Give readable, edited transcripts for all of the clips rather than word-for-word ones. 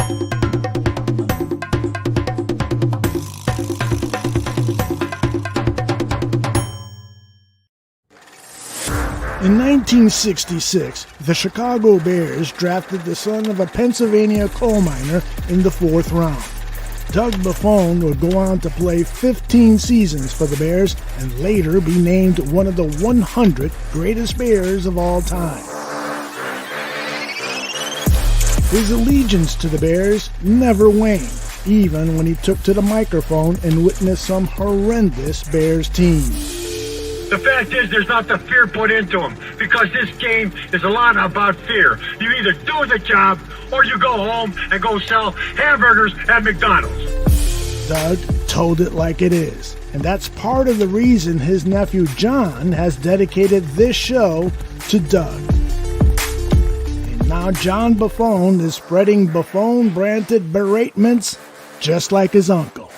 In 1966, the Chicago Bears drafted the son of a Pennsylvania coal miner in the 4th round. Doug Buffone would go on to play 15 seasons for the Bears and later be named one of the 100 greatest Bears of all time. His allegiance to the Bears never waned, even when he took to the microphone and witnessed some horrendous Bears teams. The fact is, there's not the fear put into them, because this game is a lot about fear. You either do the job, or you go home and go sell hamburgers at McDonald's. Doug told it like it is, and that's part of the reason his nephew John has dedicated this show to Doug. And now John Buffone is spreading Buffone-branded beratements just like his uncle.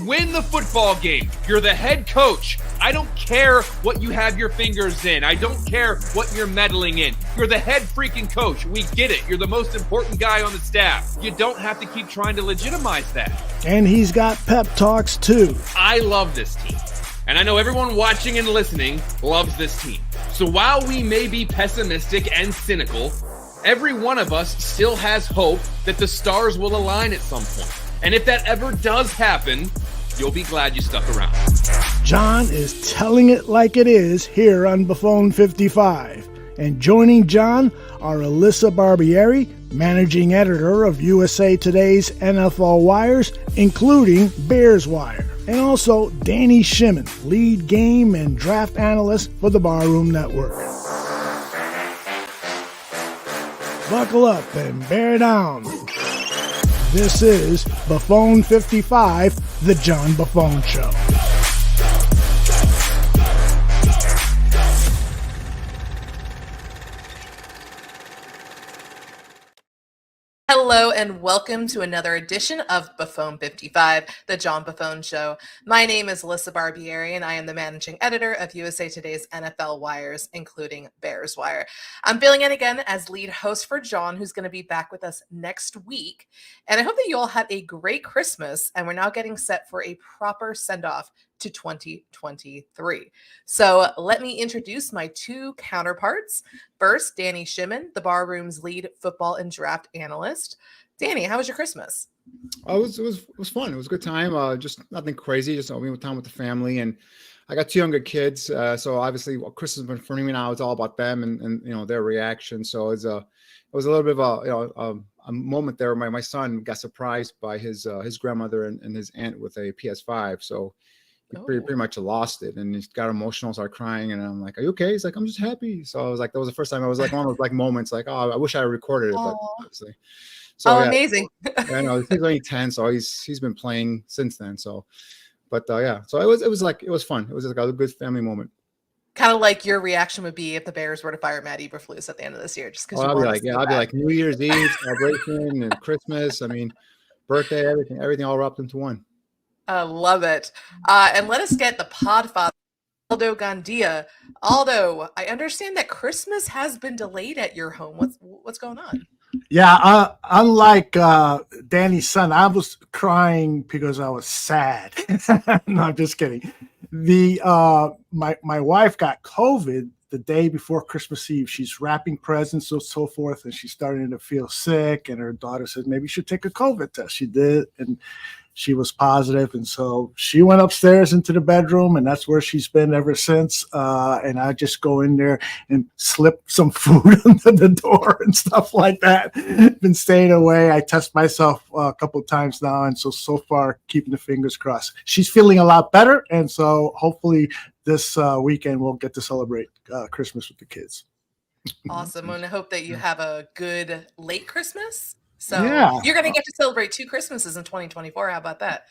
Win the football game. You're the head coach. I don't care what you have your fingers in. I don't care what you're meddling in. You're the head freaking coach. We get it. You're the most important guy on the staff. You don't have to keep trying to legitimize that. And he's got pep talks too. I love this team. And I know everyone watching and listening loves this team. So while we may be pessimistic and cynical, every one of us still has hope that the stars will align at some point. And if that ever does happen, you'll be glad you stuck around. John is telling it like it is here on Buffone 55. And joining John are Alyssa Barbieri, managing editor of USA Today's NFL Wires, including Bears Wire, and also Danny Shimon, lead game and draft analyst for the Barroom Network. Buckle up and bear down. This is Buffone 55, the John Buffone Show. Hello and welcome to another edition of Buffone 55, the John Buffone Show. My name is Alyssa Barbieri and I am the managing editor of USA Today's NFL Wires, including Bears Wire. I'm filling in again as lead host for John, who's going to be back with us next week. And I hope that you all had a great Christmas and we're now getting set for a proper send-off to 2023. So let me introduce my two counterparts. First, Danny Shimon, the Barroom's lead football and draft analyst. Danny, how was your Christmas? Oh, it was fun. It was a good time. Just nothing crazy. Just we time with the family, and I got two younger kids. So obviously, Christmas for me now is all about them and their reaction. So it was a little bit of a moment there. My son got surprised by his grandmother and his aunt with a PS5. So he pretty much lost it, and he got emotional, started crying, and I'm like, "Are you okay?" He's like, "I'm just happy." So I was like, that was the first time I was like one of those like moments, like, "Oh, I wish I recorded it," but obviously. So, yeah. Amazing! I know he's only 10, so he's been playing since then. So, but yeah, so it was fun. It was like a good family moment. Kind of like your reaction would be if the Bears were to fire Matt Eberflus at the end of this year, just because. I'll be like New Year's Eve celebration and Christmas. I mean, birthday, everything all wrapped into one. I love it. And let us get the podfather, Aldo Gandia. Aldo, I understand that Christmas has been delayed at your home. What's going on? Yeah, unlike Danny's son, I was crying because I was sad. No, I'm just kidding. My wife got COVID the day before Christmas Eve. She's wrapping presents and so forth, and she's starting to feel sick. And her daughter said, maybe you should take a COVID test. She did, and she was positive, and so she went upstairs into the bedroom, and that's where she's been ever since. And I just go in there and slip some food under the door and stuff like that. Been staying away. I test myself a couple of times now, and so far, keeping the fingers crossed. She's feeling a lot better, and so hopefully this weekend we'll get to celebrate Christmas with the kids. Awesome, and I hope that you have a good late Christmas. So yeah. You're going to get to celebrate 2 Christmases in 2024. How about that?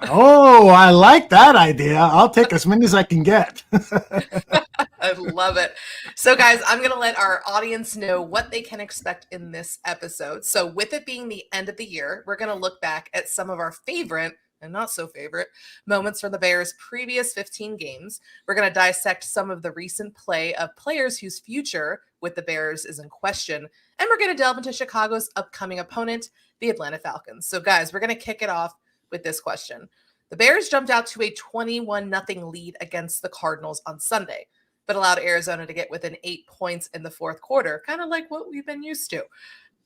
Oh, I like that idea. I'll take as many as I can get. I love it. So guys, I'm going to let our audience know what they can expect in this episode. So with it being the end of the year, we're going to look back at some of our favorite and not so favorite moments from the Bears' previous 15 games. We're going to dissect some of the recent play of players whose future with the Bears is in question. And we're going to delve into Chicago's upcoming opponent, the Atlanta Falcons. So guys, we're going to kick it off with this question. The Bears jumped out to a 21-0 lead against the Cardinals on Sunday, but allowed Arizona to get within 8 points in the fourth quarter, kind of like what we've been used to.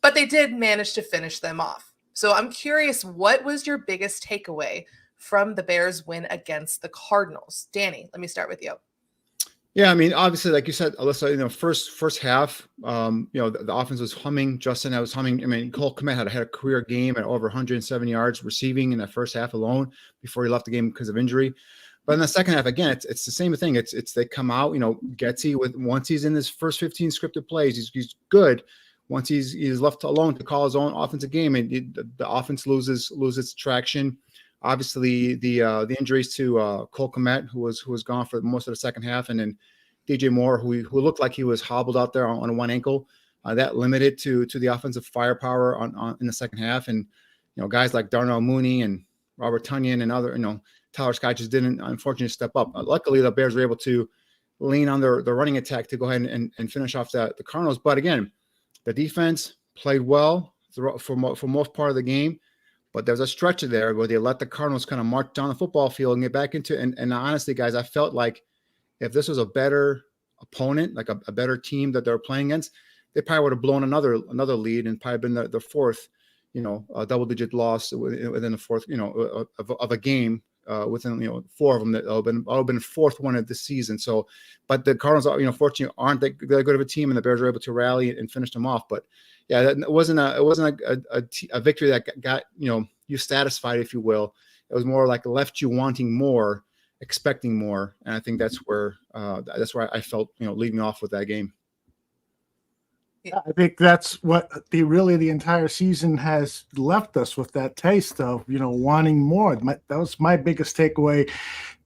But they did manage to finish them off. So I'm curious, what was your biggest takeaway from the Bears win against the Cardinals? Danny, let me start with you. Yeah, I mean, obviously, like you said, Alyssa, first half, the offense was humming. Justin, I was humming. I mean, Cole Kmet had a career game at over 107 yards receiving in that first half alone before he left the game because of injury. But in the second half, again, it's the same thing. It's they come out, Getsy once he's in his first 15 scripted plays, he's good. Once he's left alone to call his own offensive game, and the offense loses traction. Obviously, the injuries to Cole Kmet, who was gone for most of the second half, and then DJ Moore, who looked like he was hobbled out there on one ankle, that limited to the offensive firepower in the second half. And guys like Darnell Mooney and Robert Tonyan and other Tyler Scott just didn't unfortunately step up. Luckily, the Bears were able to lean on their running attack to go ahead and finish off the Cardinals. But again, the defense played well for most part of the game, but there's a stretch there where they let the Cardinals kind of march down the football field and get back into it. And honestly, guys, I felt like if this was a better opponent, like a better team that they're playing against, they probably would have blown another lead and probably been the fourth, double-digit loss within the fourth, of a game. Within four of them that have been fourth one of the season. So, but the Cardinals are fortunately aren't that good of a team, and the Bears were able to rally and finish them off. But yeah, it wasn't a victory that got you satisfied, if you will. It was more like left you wanting more, expecting more, and I think that's where I felt leading off with that game. I think that's what the entire season has left us with, that taste of, wanting more. That was my biggest takeaway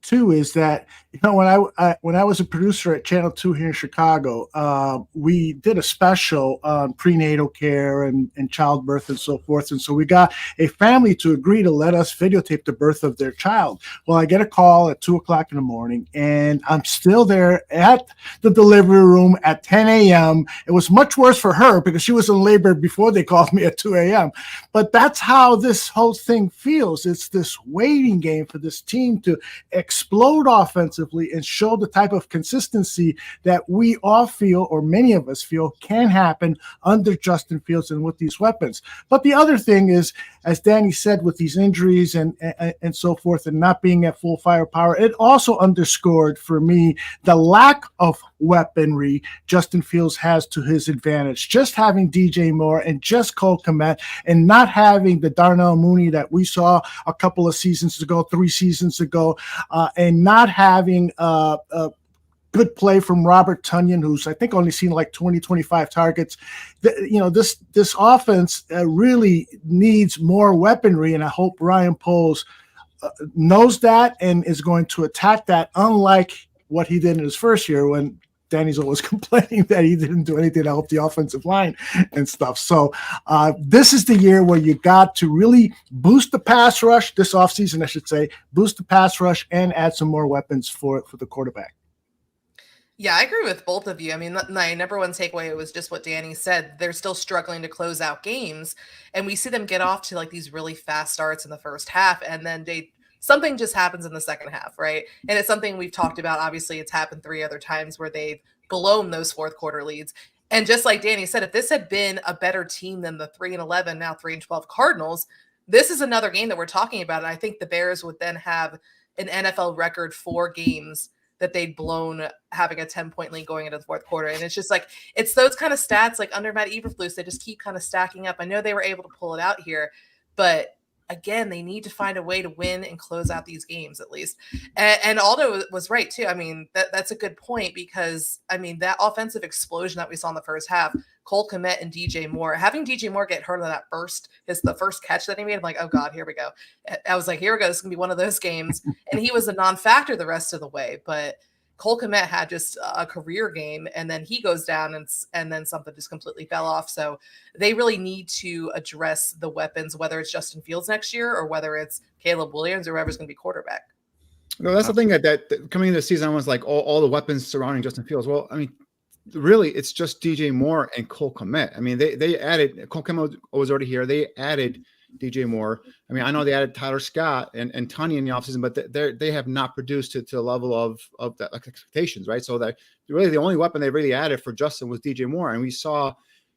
too, is that, when I was a producer at Channel 2 here in Chicago, we did a special on prenatal care and childbirth and so forth. And so we got a family to agree to let us videotape the birth of their child. Well, I get a call at 2:00 in the morning, and I'm still there at the delivery room at 10 a.m. It was much worse for her because she was in labor before they called me at 2 a.m. But that's how this whole thing feels. It's this waiting game for this team to explode offensively and show the type of consistency that we all feel, or many of us feel, can happen under Justin Fields and with these weapons. But the other thing is, as Danny said, with these injuries and so forth, and not being at full firepower, it also underscored for me the lack of weaponry Justin Fields has to his advantage. Just having DJ Moore and just Cole Kmet, and not having the Darnell Mooney that we saw a couple of seasons ago, 3 seasons ago, and not having good play from Robert Tonyan, who's I think only seen like 25 targets. This offense really needs more weaponry, and I hope Ryan Poles knows that and is going to attack that, unlike what he did in his first year when Danny's always complaining that he didn't do anything to help the offensive line and stuff. So this is the year where you got to really boost the pass rush this offseason, I should say, boost the pass rush and add some more weapons for the quarterback. Yeah, I agree with both of you. I mean, my number one takeaway was just what Danny said. They're still struggling to close out games, and we see them get off to like these really fast starts in the first half, and then something just happens in the second half, right? And it's something we've talked about. Obviously, it's happened 3 other times where they've blown those fourth quarter leads. And just like Danny said, if this had been a better team than the 3-11, now 3-12 Cardinals, this is another game that we're talking about. And I think the Bears would then have an NFL record 4 games that they'd blown, having a 10-point lead going into the fourth quarter. And it's just like, it's those kind of stats like under Matt Eberflus, they just keep kind of stacking up. I know they were able to pull it out here, but again, they need to find a way to win and close out these games at least. And Aldo was right too. I mean, that's a good point, because I mean, that offensive explosion that we saw in the first half, Cole Kmet and DJ Moore, having DJ Moore get hurt on that the first catch that he made, I'm like, oh God, here we go. I was like, here we go. This is gonna be one of those games. And he was a non-factor the rest of the way, but Cole Kmet had just a career game, and then he goes down, and then something just completely fell off. So they really need to address the weapons, whether it's Justin Fields next year or whether it's Caleb Williams or whoever's going to be quarterback. No, that's the thing that coming into the season, I was like all the weapons surrounding Justin Fields. Well, I mean, really, it's just DJ Moore and Cole Kmet. I mean, they added Cole Kmet was already here. They added DJ Moore. I mean, I know they added Tyler Scott and Tony in the offseason, but they have not produced to the level of the expectations, right? So that really the only weapon they really added for Justin was DJ Moore, and we saw,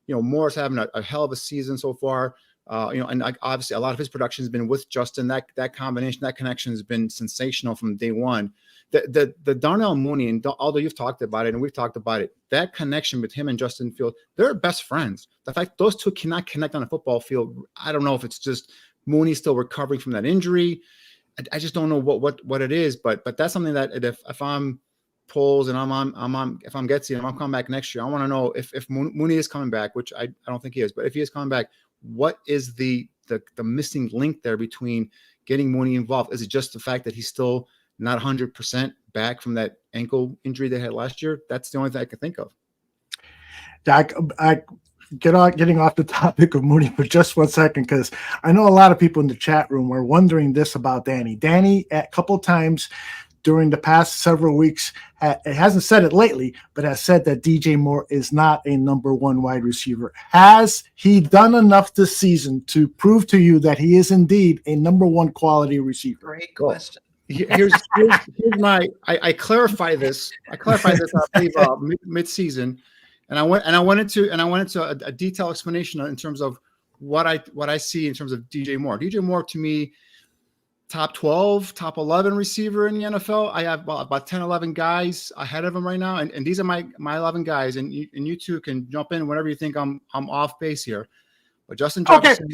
Moore's having a hell of a season so far. And obviously a lot of his production has been with Justin. That combination, that connection has been sensational from day one. The Darnell Mooney, and Aldo, you've talked about it, and we've talked about it. That connection with him and Justin Fields, they're best friends. The fact those two cannot connect on a football field, I don't know if it's just Mooney still recovering from that injury. I just don't know what it is, but that's something that if I'm Poles and if I'm Getsy and I'm coming back next year, I want to know if Mooney is coming back, which I don't think he is, but if he is coming back, what is the missing link there between getting Mooney involved? Is it just the fact that he's still not 100% back from that ankle injury they had last year? That's the only thing I can think of. I getting off the topic of Mooney for just 1 second, because I know a lot of people in the chat room were wondering this about Danny. Danny, a couple times during the past several weeks, it hasn't said it lately, but has said that DJ Moore is not a number one wide receiver. Has he done enough this season to prove to you that he is indeed a number one quality receiver? Great question. Here's my I clarify this. I believe mid-season, and I went into a detailed explanation in terms of what I see in terms of DJ Moore. DJ Moore, to me, top 12, top 11 receiver in the NFL. I have about 10, 11 guys ahead of him right now. And these are my 11 guys. And you two can jump in whenever you think I'm off base here. But Justin Jefferson,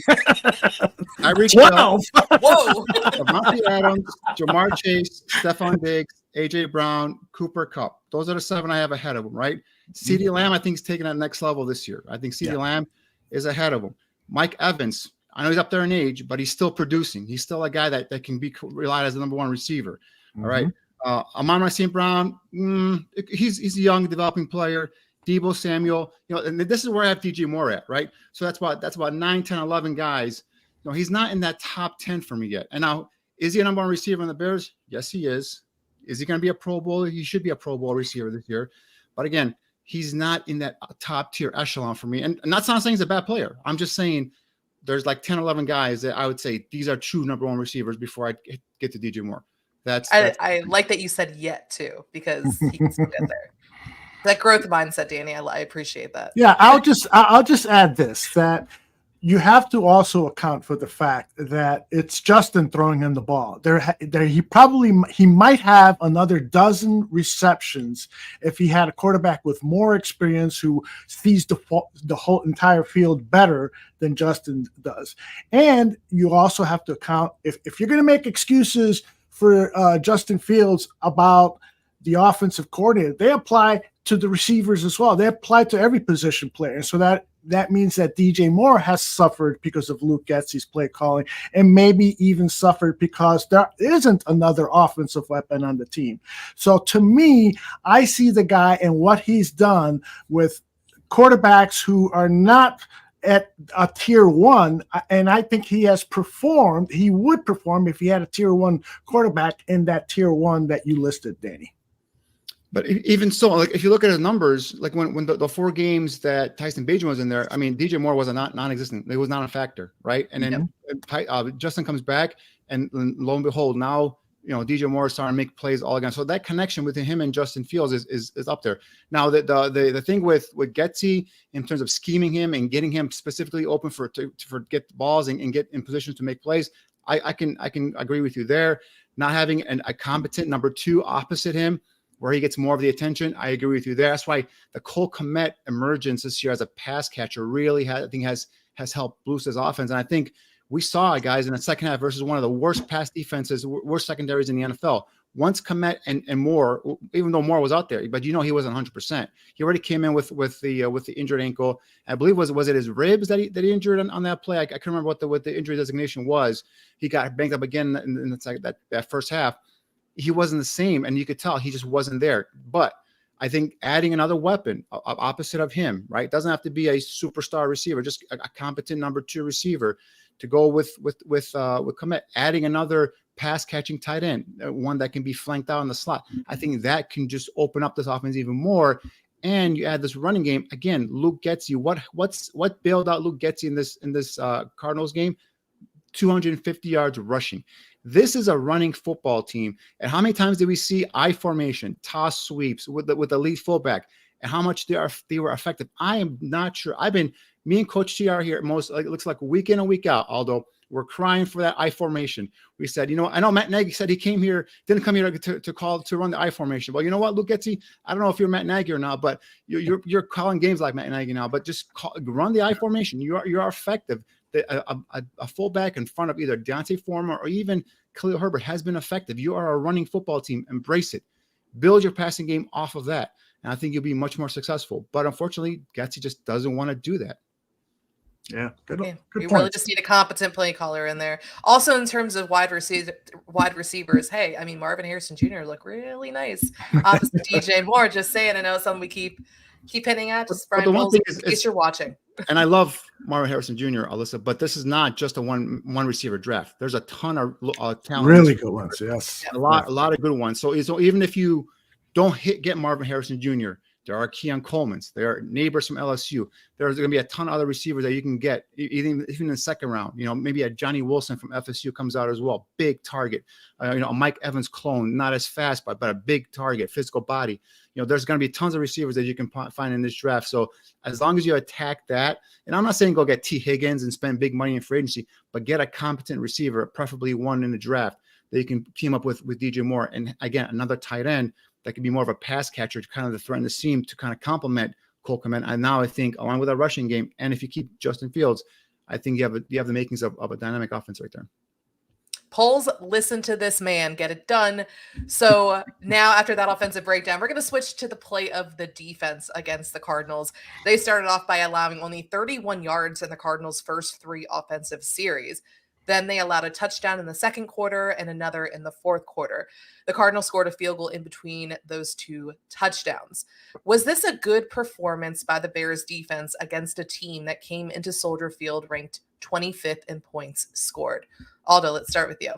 Tyreek Hill, Davante Adams, Jamar Chase, Stephon Diggs, AJ Brown, Cooper Kupp. Those are the 7 I have ahead of him, right? CeeDee Lamb, I think, is taking that next level this year. I think CeeDee Lamb is ahead of him. Mike Evans, I know he's up there in age, but he's still producing. He's still a guy that can be relied as the number one receiver. All right. Amon-Ra St. Brown, he's a young developing player. Deebo Samuel, and this is where I have DJ Moore at, right? So that's about 9, 10, 11 guys. He's not in that top 10 for me yet. And now, is he a number one receiver in the Bears? Yes, he is. Is he going to be a Pro Bowl? He should be a Pro Bowl receiver this year. But again, he's not in that top tier echelon for me. And that's not saying he's a bad player. I'm just saying there's like 10, 11 guys that I would say these are true number one receivers before I get to DJ Moore. I like that you said yet too, because he can still get there. That growth mindset, Danny, I appreciate that. Yeah, I'll just add this, that you have to also account for the fact that it's Justin throwing him the ball. He might have another dozen receptions if he had a quarterback with more experience who sees the whole entire field better than Justin does. And you also have to account, if you're going to make excuses for Justin Fields about the offensive coordinator, they apply to the receivers as well. They apply to every position player. And so that means that DJ Moore has suffered because of Luke Getsy's play calling, and maybe even suffered because there isn't another offensive weapon on the team. So to me, I see the guy and what he's done with quarterbacks who are not at a tier one, and I think he has performed. He would perform if he had a tier one quarterback in that tier one that you listed, Danny. But even so, like if you look at his numbers, like when the 4 games that Tyson Bagent was in there, I mean, DJ Moore was a non-existent. It was not a factor, right? And then Justin comes back, and lo and behold, now DJ Moore is starting to make plays all again. So that connection between him and Justin Fields is up there. Now the thing with Getsy in terms of scheming him and getting him specifically open for get the balls and get in position to make plays, I can agree with you there. Not having a competent number 2 opposite him, where he gets more of the attention, I agree with you there. That's why the Cole Kmet emergence this year as a pass catcher really has helped boost his offense. And I think we saw guys in the second half versus one of the worst pass defenses, worst secondaries in the NFL. Once Kmet and Moore, even though Moore was out there, but he wasn't 100%. He already came in with the injured ankle. I believe was it his ribs that he injured on that play? I can't remember what the injury designation was. He got banged up again in that first half. he wasn't the same, and you could tell he just wasn't there. But I think adding another weapon opposite of him, right? Doesn't have to be a superstar receiver, just a competent number 2 receiver to go with Kmet. Adding another pass catching tight end, one that can be flanked out in the slot. I think that can just open up this offense even more. And you add this running game again. Luke Getsy, what bailed out Luke Getsy in this Cardinals game? 250 yards rushing. This is a running football team. And how many times did we see I formation, toss sweeps with the lead fullback, and how much they were effective? I am not sure. Me and Coach TR here, it looks like week in and week out, Aldo, we're crying for that I formation. We said, I know Matt Nagy said he didn't come here to run the I formation. Well, you know what, Luke Getsy, I don't know if you're Matt Nagy or not, but you're calling games like Matt Nagy now. But just run the I formation. You are effective. A fullback in front of either Deontay Foreman or even Khalil Herbert has been effective. You are a running football team. Embrace it. Build your passing game off of that, and I think you'll be much more successful. But unfortunately, Getsy just doesn't want to do that. Yeah, good we point. Really just need a competent play caller in there. Also, in terms of wide receivers, hey, I mean, Marvin Harrison Jr. looked really nice. Opposite DJ Moore, just saying. I know something we keep hitting at. Just Brian Bowles, in case you're watching. And I love Marvin Harrison Jr., Alyssa, but this is not just a one receiver draft. There's a ton of talent. Really good ones, yes. A lot of good ones. So even if you don't get Marvin Harrison Jr., there are Keon Coleman's. There are neighbors from LSU. There's going to be a ton of other receivers that you can get, even in the second round. Maybe a Johnny Wilson from FSU comes out as well. Big target. A Mike Evans clone, not as fast, but a big target, physical body. There's going to be tons of receivers that you can find in this draft. So as long as you attack that, and I'm not saying go get T. Higgins and spend big money in free agency, but get a competent receiver, preferably one in the draft that you can team up with DJ Moore. And again, another tight end that could be more of a pass catcher, kind of the threat in the seam to kind of complement Cole Kmet. And now I think, along with a rushing game, and if you keep Justin Fields, I think you have the makings of a dynamic offense right there. Polls, listen to this man, get it done. So now after that offensive breakdown, we're going to switch to the play of the defense against the Cardinals. They started off by allowing only 31 yards in the Cardinals' first 3 offensive series. Then they allowed a touchdown in the second quarter and another in the fourth quarter. The Cardinals scored a field goal in between those 2 touchdowns. Was this a good performance by the Bears defense against a team that came into Soldier Field ranked 25th in points scored? Aldo, let's start with you.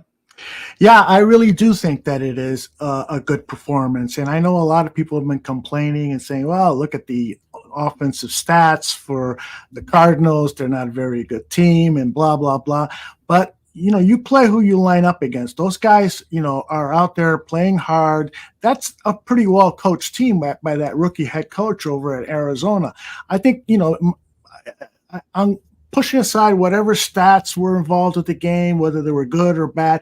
Yeah, I really do think that it is a good performance. And I know a lot of people have been complaining and saying, well, look at the offensive stats for the Cardinals. They're not a very good team and blah, blah, blah. But, you play who you line up against. Those guys, are out there playing hard. That's a pretty well-coached team by that rookie head coach over at Arizona. I think, I'm pushing aside whatever stats were involved with the game, whether they were good or bad.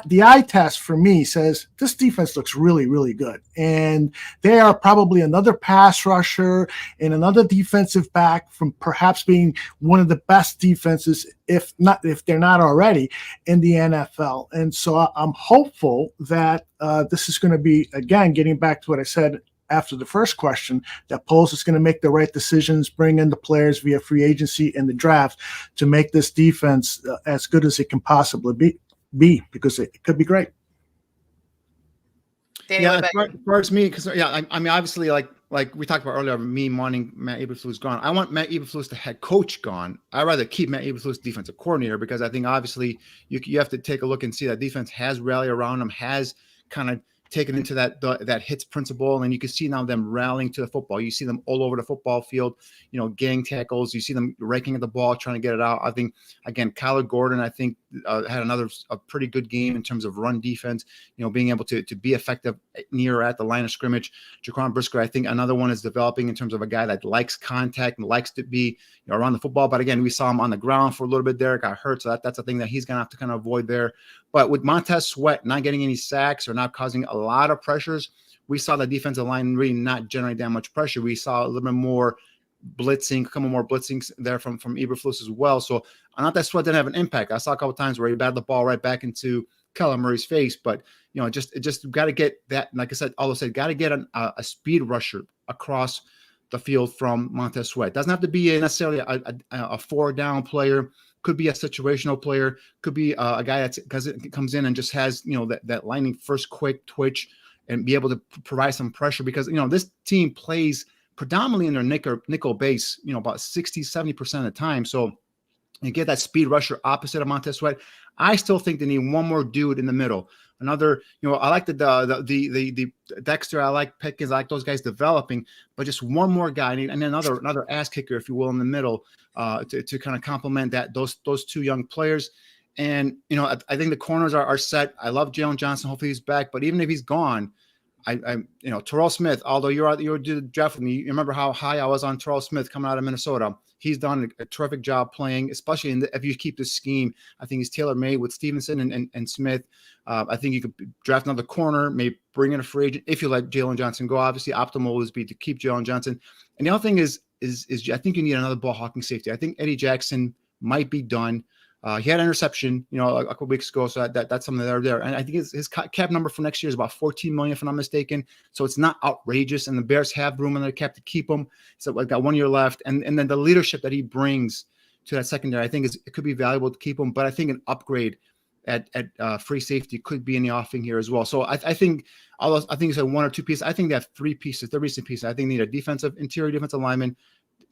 The eye test for me says this defense looks really, really good. And they are probably another pass rusher and another defensive back from perhaps being one of the best defenses, if they're not already, in the NFL. And so I'm hopeful that this is going to be, again, getting back to what I said after the first question, that Poles is going to make the right decisions, bring in the players via free agency and the draft to make this defense as good as it can possibly be because it could be great. Danny, yeah, as far as me, because I mean, obviously, like we talked about earlier, me wanting Matt Eberflus gone. I want Matt Eberflus, the head coach, gone. I'd rather keep Matt Eberflus defensive coordinator because I think obviously you have to take a look and see that defense has rallied around him, has kind of taken into that hits principle, and you can see now them rallying to the football. You see them all over the football field, gang tackles. You see them raking at the ball, trying to get it out. I think, again, Kyler Gordon, I think, had a pretty good game in terms of run defense, being able to be effective near or at the line of scrimmage. Jaquan Brisker, I think another one is developing in terms of a guy that likes contact and likes to be around the football. But again, we saw him on the ground for a little bit there, got hurt. So that's a thing that he's going to have to kind of avoid there. But with Montez Sweat not getting any sacks or not causing a lot of pressures, we saw the defensive line really not generate that much pressure. We saw a little bit more blitzing, a couple more blitzings there from Eberflus as well. So not that Sweat didn't have an impact. I saw a couple of times where he batted the ball right back into Kyler Murray's face, but just got to get that. Like I said, Aldo said, got to get a speed rusher across the field from Montez Sweat. Doesn't have to be necessarily a 4-down player Could be a situational player, could be a guy that comes in and just has, that lightning first quick twitch and be able to provide some pressure, because, this team plays predominantly in their nickel base, about 60-70% of the time. So you get that speed rusher opposite of Montez Sweat. I still think they need one more dude in the middle. Another, I like the Dexter, I like Pickens, I like those guys developing, but just one more guy, and another ass kicker, if you will, in the middle, to kind of complement those two young players. And I think the corners are set. I love Jalen Johnson. Hopefully he's back. But even if he's gone, Terrell Smith, although you did the draft with me, you remember how high I was on Terrell Smith coming out of Minnesota. He's done a terrific job playing, especially if you keep the scheme. I think he's tailor-made with Stevenson and Smith. I think you could draft another corner, maybe bring in a free agent if you let Jalen Johnson go. Obviously, optimal would be to keep Jalen Johnson. And the other thing is I think you need another ball hawking safety. I think Eddie Jackson might be done. He had an interception, a couple weeks ago, so that's something that are there. And I think his cap number for next year is about $14 million, if I'm not mistaken. So it's not outrageous, and the Bears have room in their cap to keep him. So like got 1 year left, and then the leadership that he brings to that secondary, I think it could be valuable to keep him. But I think an upgrade at free safety could be in the offing here as well. So I think you said one or two pieces. I think they have three pieces. They're recent pieces. I think they need a interior defensive lineman,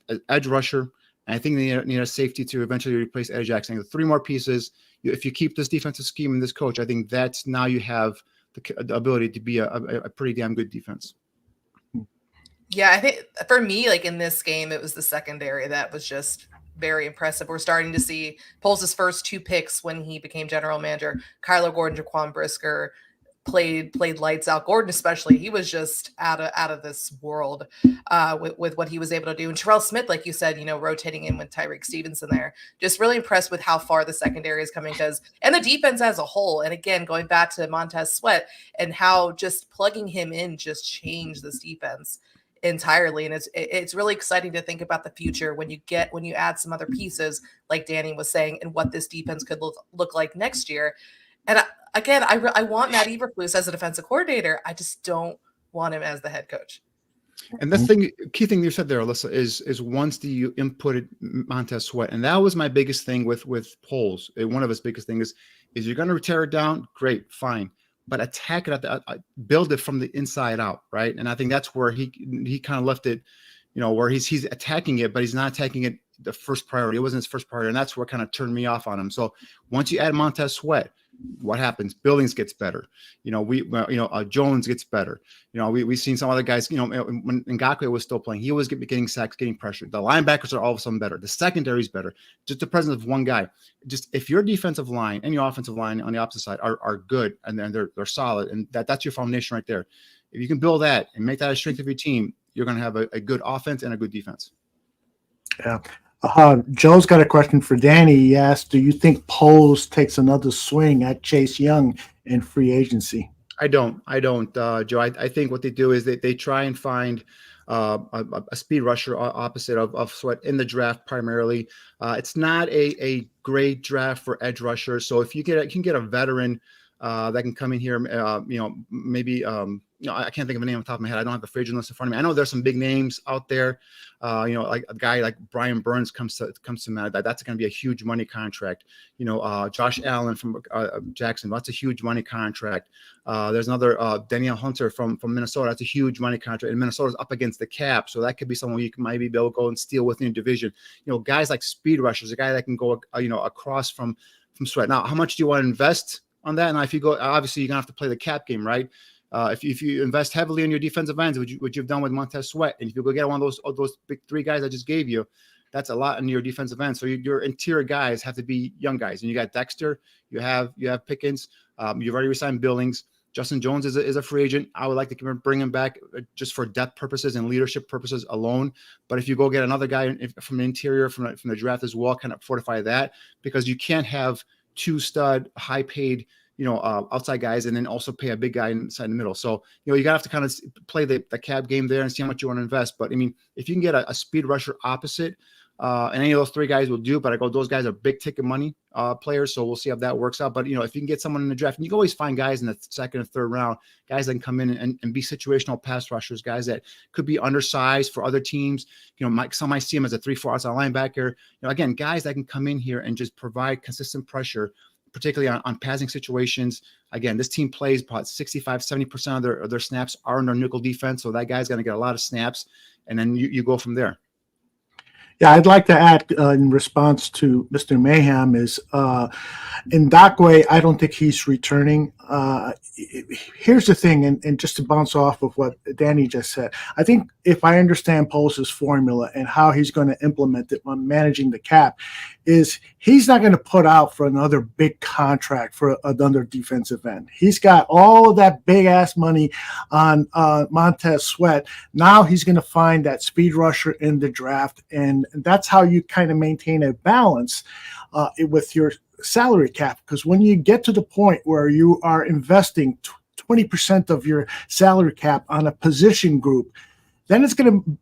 an edge rusher. I think they need a safety to eventually replace Eddie Jackson. The three more pieces. If you keep this defensive scheme and this coach, I think that's now you have the ability to be a pretty damn good defense. Yeah, I think for me, like in this game, it was the secondary that was just very impressive. We're starting to see Poles' first two picks when he became general manager. Kyler Gordon, Jaquan Brisker played lights out. Gordon especially, he was just out of this world with what he was able to do. And Terrell Smith, like you said, rotating in with Tyreek Stevenson there, just really impressed with how far the secondary is coming, and the defense as a whole. And again, going back to Montez Sweat and how just plugging him in just changed this defense entirely. And it's really exciting to think about the future when you add some other pieces, like Danny was saying, and what this defense could look like next year. And I want Matt Eberflus as a defensive coordinator. I just don't want him as the head coach. And that's key thing you said there, Alyssa, is once you inputted Montez Sweat, and that was my biggest thing with Poles. One of his biggest things is you're going to tear it down, great, fine, but attack it build it from the inside out, right? And I think that's where he kind of left it, where he's attacking it, but he's not attacking it the first priority. It wasn't his first priority, and that's what kind of turned me off on him. So once you add Montez Sweat, what happens? Billings gets better. Jones gets better. We've seen some other guys. When Ngakoue was still playing, he was getting sacks, getting pressured. The linebackers are all of a sudden better. The secondary is better. Just the presence of one guy. Just if your defensive line and your offensive line on the opposite side are good and then they're solid, and that's your foundation right there. If you can build that and make that a strength of your team, you're going to have a good offense and a good defense. Yeah. Joe's got a question for Danny. He asked, do you think Poles takes another swing at Chase Young in free agency? I don't, Joe. I think what they do is they try and find a speed rusher opposite of Sweat in the draft primarily. It's not a great draft for edge rushers. So if you can get a veteran that can come in here, maybe I can't think of a name on the top of my head. I don't have the free agent list in front of me. I know there's some big names out there. Like a guy like Brian Burns comes to mind. That's going to be a huge money contract. Josh Allen from Jacksonville. That's a huge money contract. There's another Danielle Hunter from Minnesota. That's a huge money contract. And Minnesota's up against the cap, so that could be someone you can maybe be able to go and steal within your division. Guys like speed rushers, a guy that can go across from Sweat. Now, how much do you want to invest on that? And if you go, obviously you're gonna have to play the cap game, right? If you invest heavily in your defensive ends, which you've done with Montez Sweat, and if you go get one of those big three guys I just gave you, that's a lot in your defensive end. So your interior guys have to be young guys, and you got Dexter, you have Pickens, you've already resigned Billings. Justin Jones is a free agent. I would like to bring him back just for depth purposes and leadership purposes alone. But if you go get another guy from the interior, from the draft as well, kind of fortify that, because you can't have two stud, high paid, outside guys and then also pay a big guy inside the middle. So, you gotta have to kind of play the cap game there and see how much you want to invest. But I mean, if you can get a speed rusher opposite and any of those three guys will do. But I go, those guys are big ticket money players, so we'll see how that works out. But if you can get someone in the draft, and you can always find guys in the second or third round, guys that can come in and be situational pass rushers, guys that could be undersized for other teams. Some might see him as a 3-4 outside linebacker. Again, guys that can come in here and just provide consistent pressure, particularly on passing situations. Again, this team plays about 65-70% of their snaps are in their nickel defense, so that guy's going to get a lot of snaps, and then you go from there. Yeah, I'd like to add in response to Mr. Mayhem is Ndakwe, I don't think he's returning. Here's the thing, and just to bounce off of what Danny just said, I think if I understand Poles' formula and how he's going to implement it on managing the cap, is he's not going to put out for another big contract for another defensive end. He's got all of that big-ass money on Montez Sweat. Now he's going to find that speed rusher in the draft, and that's how you kind of maintain a balance with your salary cap. Because when you get to the point where you are investing 20% of your salary cap on a position group, then it's going to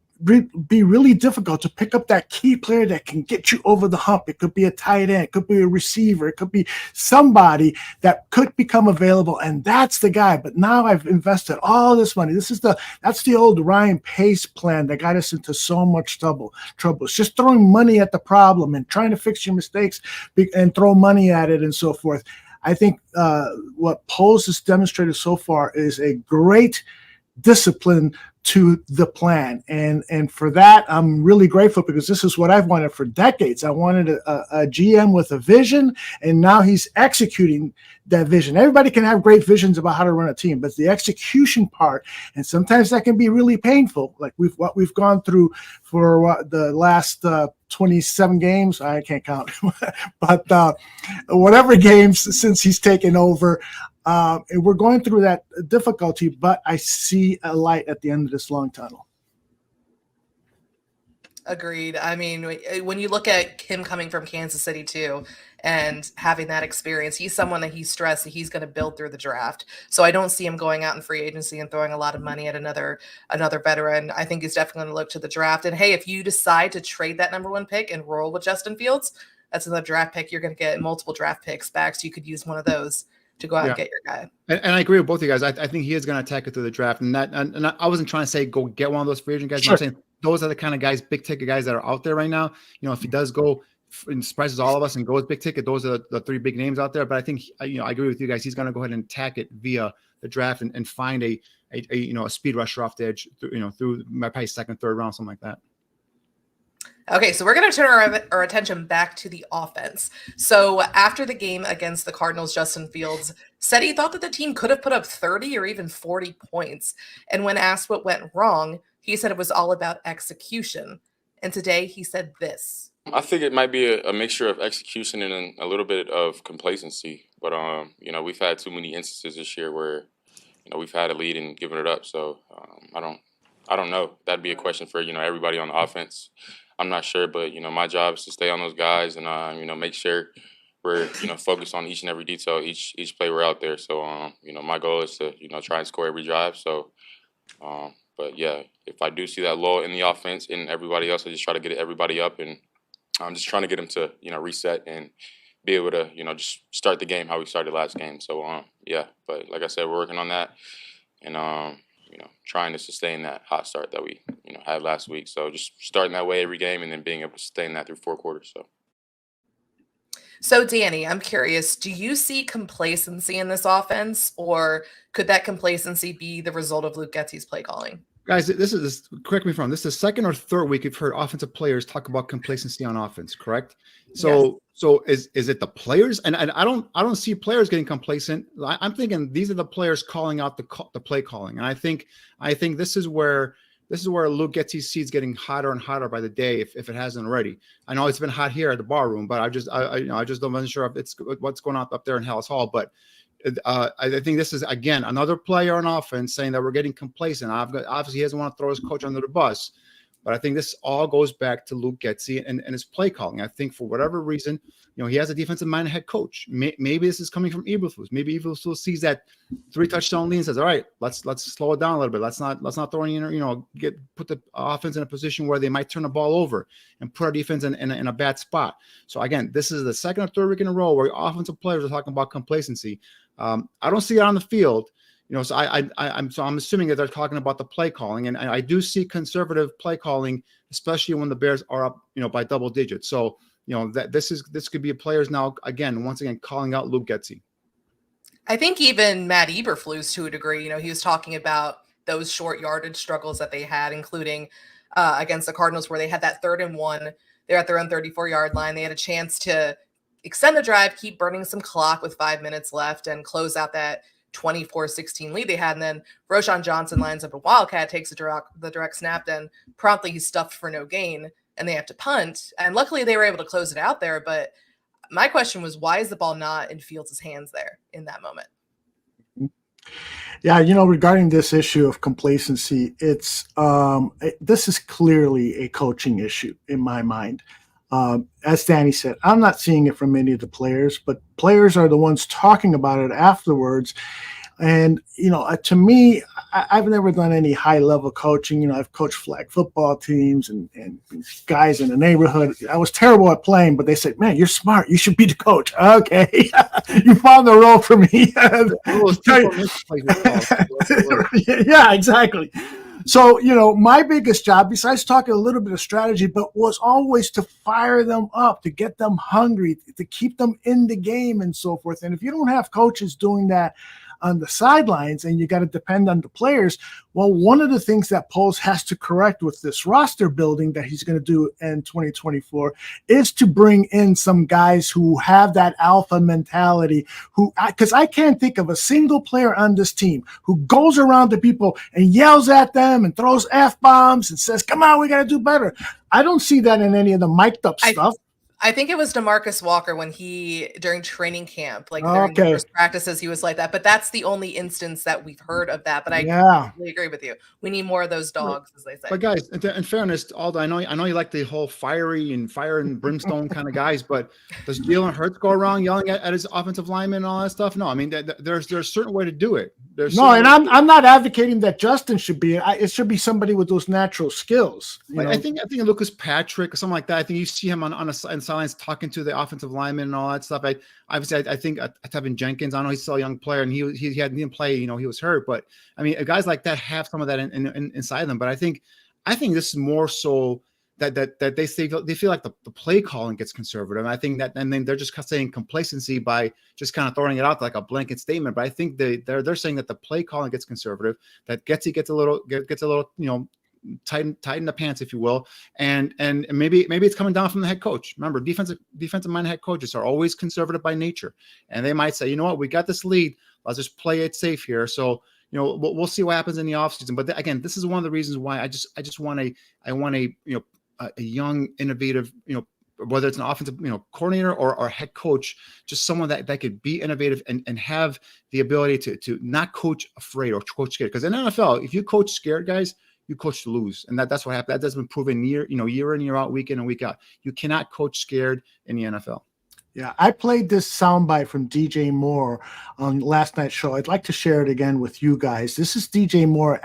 be really difficult to pick up that key player that can get you over the hump. It could be a tight end, it could be a receiver, it could be somebody that could become available, and that's the guy. But now I've invested all this money. That's the old Ryan Pace plan that got us into so much trouble. It's just throwing money at the problem and trying to fix your mistakes and throw money at it and so forth. I think what Poles has demonstrated so far is a great discipline to the plan, and for that I'm really grateful, because this is what I've wanted for decades. I wanted a GM with a vision, and now he's executing that vision. Everybody can have great visions about how to run a team, but the execution part, and sometimes that can be really painful, like what we've gone through for the last 27 games. I can't count, but whatever games since he's taken over. And we're going through that difficulty, but I see a light at the end of this long tunnel. Agreed. I mean, when you look at him coming from Kansas City too, and having that experience, he's someone that he stressed that he's going to build through the draft. So I don't see him going out in free agency and throwing a lot of money at another veteran. I think he's definitely going to look to the draft. And hey, if you decide to trade that number 1 pick and roll with Justin Fields, that's another draft pick. You're going to get multiple draft picks back, so you could use one of those to go out and get your guy. And I agree with both of you guys. I think he is going to attack it through the draft. And I wasn't trying to say go get one of those free agent guys. Sure. I'm saying those are the kind of guys, big ticket guys that are out there right now. If he does go and surprises all of us and goes big ticket, those are the 3 big names out there. But I think, I agree with you guys. He's going to go ahead and attack it via the draft and find a speed rusher off the edge, through probably second, third round, something like that. Okay, so we're going to turn our attention back to the offense. So after the game against the Cardinals, Justin Fields said he thought that the team could have put up 30 or even 40 points. And when asked what went wrong, he said it was all about execution. And today he said this. I think it might be a mixture of execution and a little bit of complacency. But, we've had too many instances this year where, we've had a lead and given it up. So I don't know. That'd be a question for, everybody on the offense. I'm not sure, but, my job is to stay on those guys and, make sure we're, focused on each and every detail, each play we're out there. So, my goal is to, try and score every drive. So, but, yeah, if I do see that lull in the offense and everybody else, I just try to get everybody up, and I'm just trying to get them to, reset and be able to, just start the game how we started last game. So, yeah, but like I said, we're working on that and, trying to sustain that hot start that we, had last week. So just starting that way every game and then being able to sustain that through 4 quarters. So Danny, I'm curious, do you see complacency in this offense, or could that complacency be the result of Luke Getsy's play calling? Guys, correct me if I'm wrong, this is the second or third week we've heard offensive players talk about complacency on offense, correct? So is it the players? And I don't see players getting complacent. I'm thinking these are the players calling out the play calling. And I think this is where Luke Getsy's seat's getting hotter and hotter by the day, if it hasn't already. I know it's been hot here at the bar room, but I just don't sure if it's what's going on up there in Hallis Hall. But I think this is, again, another player on offense saying that we're getting complacent. Obviously, he doesn't want to throw his coach under the bus. But I think this all goes back to Luke Getsy and his play calling. I think for whatever reason, he has a defensive-minded head coach. Maybe this is coming from Eberflus. Maybe Eberflus sees that 3-touchdown lead and says, "All right, let's slow it down a little bit. Let's not throw in, put the offense in a position where they might turn the ball over and put our defense in a bad spot." So again, this is the second or third week in a row where offensive players are talking about complacency. I don't see it on the field. So I'm assuming that they're talking about the play calling, and I do see conservative play calling, especially when the Bears are up, by double digits. So, that this could be players now once again calling out Luke Getsy. I think even Matt Eberflus, to a degree, he was talking about those short yardage struggles that they had, including against the Cardinals, where they had that 3rd and 1. They're at their own 34-yard line. They had a chance to extend the drive, keep burning some clock with 5 minutes left, and close out that 24-16 lead they had. And then Roshan Johnson lines up a wildcat, takes the direct snap, and promptly he's stuffed for no gain, and they have to punt. And luckily they were able to close it out there. But my question was, why is the ball not in Fields' hands there in that moment? Yeah, regarding this issue of complacency, this is clearly a coaching issue in my mind. As Danny said, I'm not seeing it from any of the players, but players are the ones talking about it afterwards. And, to me, I've never done any high-level coaching. I've coached flag football teams and guys in the neighborhood. I was terrible at playing, but they said, "Man, you're smart. You should be the coach." Okay, you found the role for me. Yeah, exactly. So, my biggest job, besides talking a little bit of strategy, but was always to fire them up, to get them hungry, to keep them in the game and so forth. And if you don't have coaches doing that on the sidelines and you got to depend on the players, well, one of the things that Poles has to correct with this roster building that he's going to do in 2024 is to bring in some guys who have that alpha mentality, because I can't think of a single player on this team who goes around to people and yells at them and throws F-bombs and says, "Come on, we got to do better." I don't see that in any of the mic'd up stuff. I think it was DeMarcus Walker when during training camp, during the first practices, he was like that. But that's the only instance that we've heard of that. But I completely agree with you. We need more of those dogs, as they say. But guys, in fairness, Aldo, I know you like the whole fire and brimstone kind of guys, but does Jalen Hurts go around yelling at his offensive linemen and all that stuff? No, I mean there's a certain way to do it. I'm not advocating that Justin should be. It should be somebody with those natural skills. I think Lucas Patrick or something like that. I think you see him on sidelines talking to the offensive lineman and all that stuff. I think Tevin Jenkins, I know he's still a young player and he didn't play, he was hurt, but I mean, guys like that have some of that inside them. But I think this is more so that they feel like the play calling gets conservative. And I think that, and then they're just saying complacency by just kind of throwing it out like a blanket statement. But I think they're saying that the play calling gets conservative, that Getsy gets a little, tighten the pants, if you will, and maybe it's coming down from the head coach. Remember, defensive minded head coaches are always conservative by nature, and they might say, "You know what, we got this lead. Let's just play it safe here." So we'll see what happens in the offseason. But again, this is one of the reasons why I just want a young, innovative, whether it's an offensive coordinator or a head coach, just someone that could be innovative and have the ability to not coach afraid or coach scared. Because in the NFL, if you coach scared, guys, you coach to lose. And that's what happened. That has been proven year in, year out, week in and week out. You cannot coach scared in the NFL. Yeah, I played this soundbite from DJ Moore on last night's show. I'd like to share it again with you guys. This is DJ Moore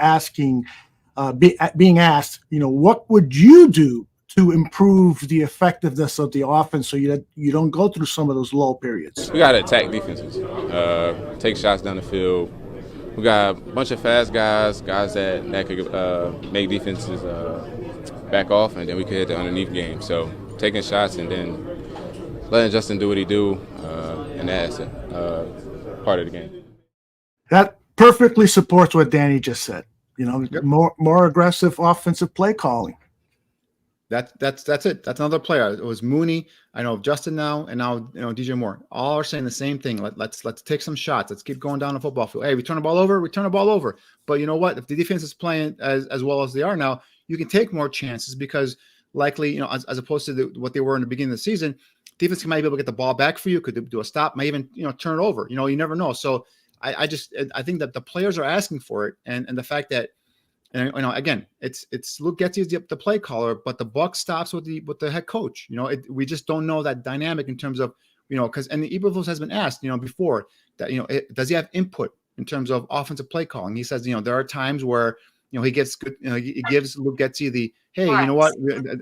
being asked, what would you do to improve the effectiveness of the offense so you don't go through some of those low periods? We got to attack defenses, take shots down the field. We got a bunch of fast guys that could make defenses back off, and then we could hit the underneath game. So taking shots and then letting Justin do what he do, and that's part of the game. That perfectly supports what Danny just said. More aggressive offensive play calling. That's it. That's another player. It was Mooney. I know Justin now, and now DJ Moore. All are saying the same thing. Let's take some shots. Let's keep going down the football field. Hey, we turn the ball over. But you know what? If the defense is playing as well as they are now, you can take more chances because likely, as opposed to what they were in the beginning of the season, defense might be able to get the ball back for you. Could do a stop, might even turn it over. You never know. So I think that the players are asking for it, and the fact that And again, it's Luke Getsy is the play caller, but the buck stops with the head coach. We just don't know that dynamic in terms of because the Eberflus has been asked before that does he have input in terms of offensive play calling? He says there are times where he gets good. He gives Luke Getsy the hey, you know what?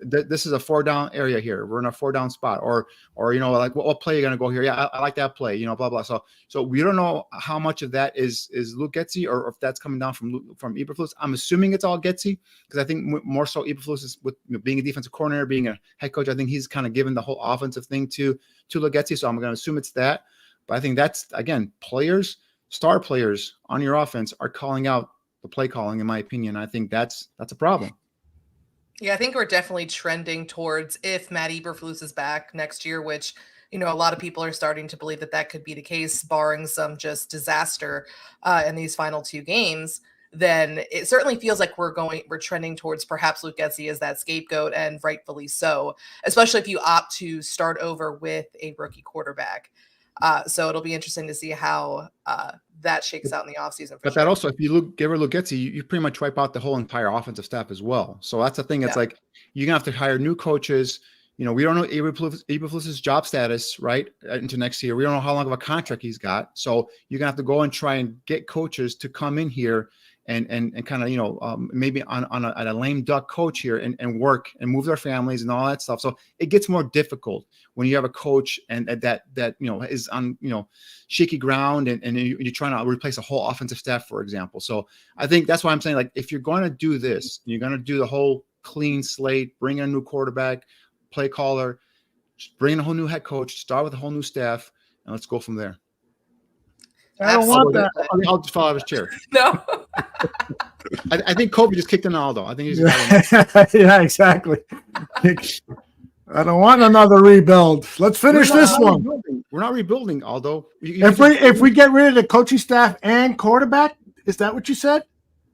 This is a 4-down area here. We're in a 4-down spot, or like what play are you gonna go here? Yeah, I like that play. Blah blah. So we don't know how much of that is Luke Getsy or if that's coming down from Eberflus. I'm assuming it's all Getsy because I think more so Eberflus is with being a defensive coordinator, being a head coach. I think he's kind of given the whole offensive thing to Luke Getsy. So I'm going to assume it's that. But I think that's again star players on your offense are calling out the play calling. In my opinion, I think that's a problem. Yeah, I think we're definitely trending towards if Matt Eberflus is back next year, which, a lot of people are starting to believe that could be the case, barring some just disaster in these final 2 games, then it certainly feels like we're trending towards perhaps Luke Getsy as that scapegoat, and rightfully so, especially if you opt to start over with a rookie quarterback. So it'll be interesting to see how that shakes out in the offseason. But that also, if you give her Luke Getsy, you pretty much wipe out the whole entire offensive staff as well. So that's the thing. It's like you're gonna have to hire new coaches. We don't know Eberflus's job status right into next year. We don't know how long of a contract he's got. So you're gonna have to go and try and get coaches to come in here and kind of maybe on a lame duck coach here and work and move their families and all that stuff. So it gets more difficult when you have a coach and that is on shaky ground and you're trying to replace a whole offensive staff, for example. So I think that's why I'm saying, like, if you're going to do this, you're going to do the whole clean slate, bring in a new quarterback, play caller, bring in a whole new head coach, start with a whole new staff, and let's go from there. I don't want that. I'll just fall out of his chair. No. I think Kobe just kicked in Aldo. I think he's yeah, exactly. I don't want another rebuild. Let's finish this one. We're not rebuilding, Aldo. If we get rid of the coaching staff and quarterback, is that what you said?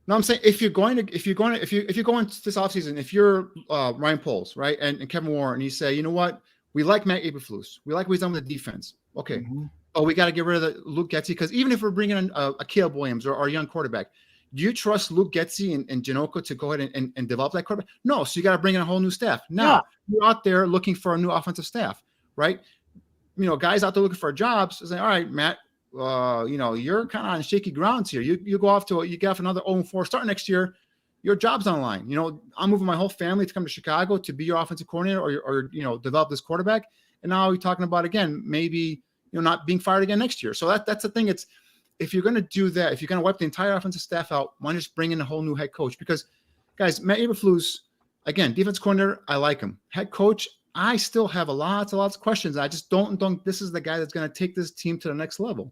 No, I'm saying if you're going this offseason, if you're Ryan Poles, right, and Kevin Warren, and you say, you know what, we like Matt Eberflus, we like what he's done with the defense. Okay. Mm-hmm. Oh, we got to get rid of Luke Getsy because even if we're bringing in a Caleb Williams or a young quarterback, do you trust Luke Getsy and Janoko to go ahead and develop that quarterback? No. So you got to bring in a whole new staff. Now you're out there looking for a new offensive staff, right? Guys out there looking for jobs saying, all right, Matt, you're kind of on shaky grounds here. You get off another 0-4 start next year. Your job's on the line. I'm moving my whole family to come to Chicago to be your offensive coordinator or develop this quarterback. And now we're talking about, again, maybe not being fired again next year. So that's the thing. It's if you're going to do that, if you're going to wipe the entire offensive staff out, why not just bring in a whole new head coach? Because, guys, Matt Eberflus, again, defense coordinator, I like him. Head coach, I still have lots of questions. I just don't think this is the guy that's going to take this team to the next level.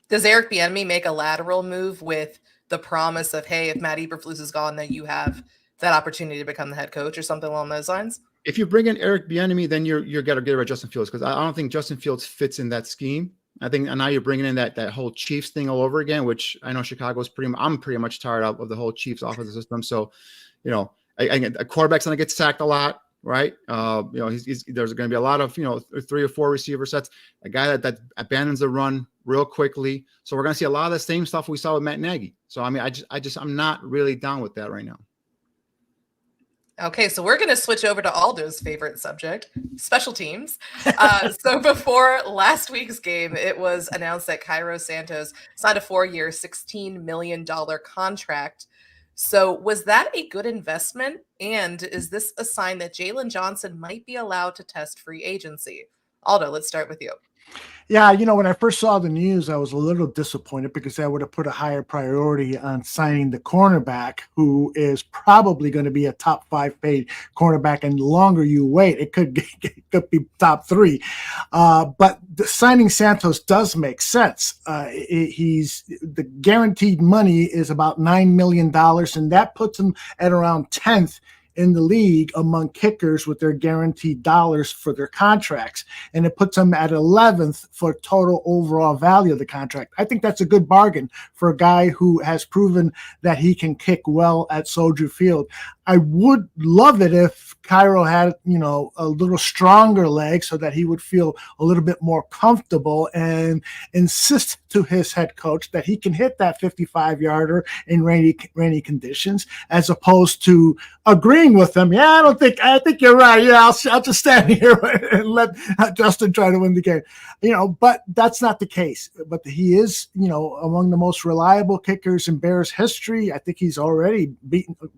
Does Eric Bieniemy make a lateral move with the promise of, hey, if Matt Eberflus is gone, then you have that opportunity to become the head coach or something along those lines? If you bring in Eric Bieniemy, then you're going to get rid of Justin Fields because I don't think Justin Fields fits in that scheme. I think now you're bringing in that whole Chiefs thing all over again, which I know Chicago's I'm pretty much tired of the whole Chiefs offensive system. So, a quarterback's going to get sacked a lot, right? There's going to be a lot of 3 or 4 receiver sets. A guy that abandons the run real quickly. So we're going to see a lot of the same stuff we saw with Matt Nagy. So I'm not really down with that right now. Okay, so we're going to switch over to Aldo's favorite subject, special teams. So before last week's game, it was announced that Cairo Santos signed a 4-year, $16 million contract. So was that a good investment? And is this a sign that Jalen Johnson might be allowed to test free agency? Aldo, let's start with you. Yeah, when I first saw the news, I was a little disappointed because I would have put a higher priority on signing the cornerback, who is probably going to be a top 5 paid cornerback. And the longer you wait, it could be top 3. But signing Santos does make sense. The guaranteed money is about $9 million, and that puts him at around 10th in the league among kickers with their guaranteed dollars for their contracts. And it puts them at 11th for total overall value of the contract. I think that's a good bargain for a guy who has proven that he can kick well at Soldier Field. I would love it if Cairo had, a little stronger leg so that he would feel a little bit more comfortable and insist to his head coach that he can hit that 55-yarder in rainy conditions, as opposed to agreeing with him. Yeah, I think you're right. Yeah, I'll just stand here and let Justin try to win the game. But that's not the case. But he is, among the most reliable kickers in Bears history. I think he's already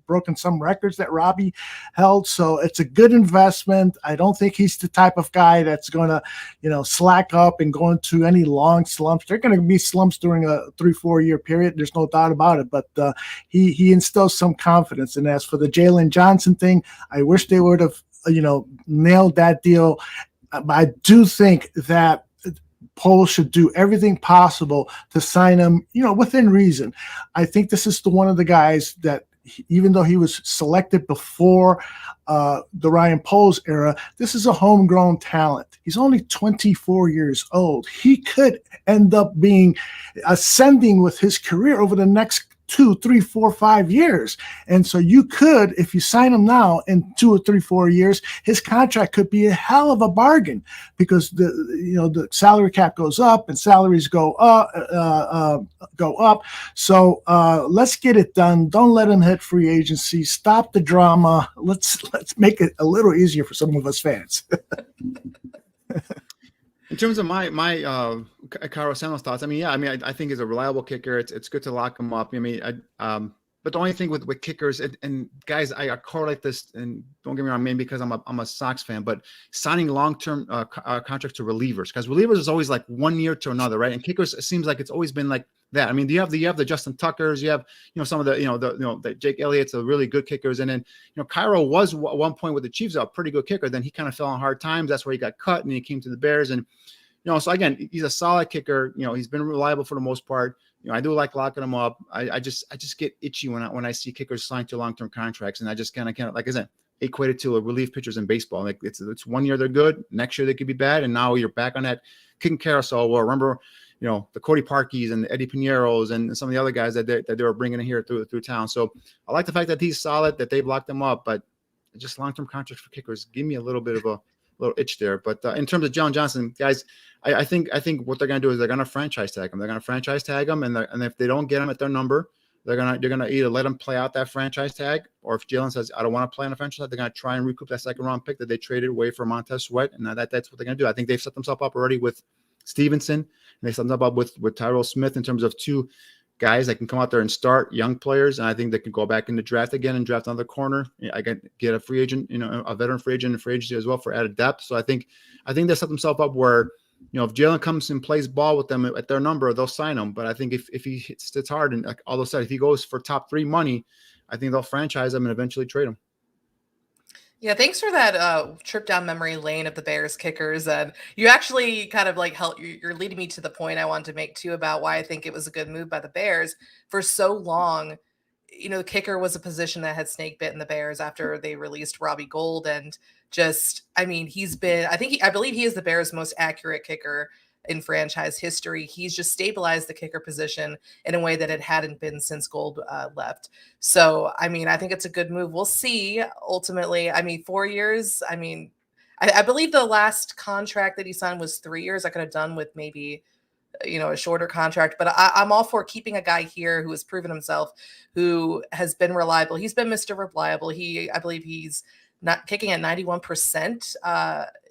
broken some records that Robbie held. So it's a good investment. I don't think he's the type of guy that's going to, slack up and go into any long slumps. They're going to be slumps during a 3-4 year period. There's no doubt about it. But he instills some confidence. And as for the Jalen Johnson thing, I wish they would have, nailed that deal. I do think that Poles should do everything possible to sign him, within reason. I think this is one of the guys that, even though he was selected before the Ryan Poles era, this is a homegrown talent. He's only 24 years old. He could end up being ascending with his career over the next 2, 3, 4, 5 years. And so you could, if you sign him now in 2 or 3, 4 years, his contract could be a hell of a bargain, because the salary cap goes up and salaries go up. So let's get it done. Don't let him hit free agency. Stop the drama. Let's make it a little easier for some of us fans. In terms of my Cairo Santos thoughts, I think he's a reliable kicker. It's good to lock him up. But the only thing with kickers and guys, I correlate this, and don't get me wrong, maybe because I'm a Sox fan, but signing long-term contracts to relievers, because relievers is always like 1 year to another, right? And kickers, it seems like it's always been like that. I mean, you have the Justin Tuckers, you have some of the Jake Elliott's, the really good kickers, and then Cairo was at one point with the Chiefs a pretty good kicker. Then he kind of fell on hard times. That's where he got cut, and he came to the Bears, and so again, he's a solid kicker. He's been reliable for the most part. I do like locking him up. I just get itchy when I see kickers signed to long-term contracts, and I just kind of, like I said, equate it to relief pitchers in baseball. Like it's 1 year they're good, next year they could be bad, and now you're back on that kicking carousel. Well, remember, the Cody Parkeys and the Eddie Pineros and some of the other guys that they were bringing in here through town. So I like the fact that he's solid, that they've locked him up, but just long-term contracts for kickers give me a little bit of a little itch there. But in terms of John Johnson, guys, I think what they're going to do is they're going to franchise tag him. They're going to franchise tag him, and if they don't get him at their number, they're gonna either let him play out that franchise tag, or if Jalen says I don't want to play on a franchise tag, they're going to try and recoup that second round pick that they traded away for Montez Sweat, and that's what they're going to do. I think they've set themselves up already with Stevenson, and they set themselves up with Tyrell Smith in terms of two guys that can come out there and start, young players, and I think they can go back in the draft again and draft another corner. I can get a free agent, a veteran free agent and free agency as well for added depth. So I think they set themselves up where, if Jalen comes and plays ball with them at their number, they'll sign him. But I think if he hits hard, and like Aldo said, if he goes for top 3 money, I think they'll franchise him and eventually trade him. Yeah, thanks for that trip down memory lane of the Bears kickers. And you actually kind of you're leading me to the point I wanted to make too about why I think it was a good move by the Bears. For so long, the kicker was a position that had snake bitten the Bears after they released Robbie Gould. And I believe he is the Bears' most accurate kicker in franchise history. He's just stabilized the kicker position in a way that it hadn't been since Gould left. So, I think it's a good move. We'll see ultimately. 4 years. I believe the last contract that he signed was 3 years. I could have done with maybe, a shorter contract, but I'm all for keeping a guy here who has proven himself, who has been reliable. He's been Mr. Reliable. I believe he's not kicking at 91%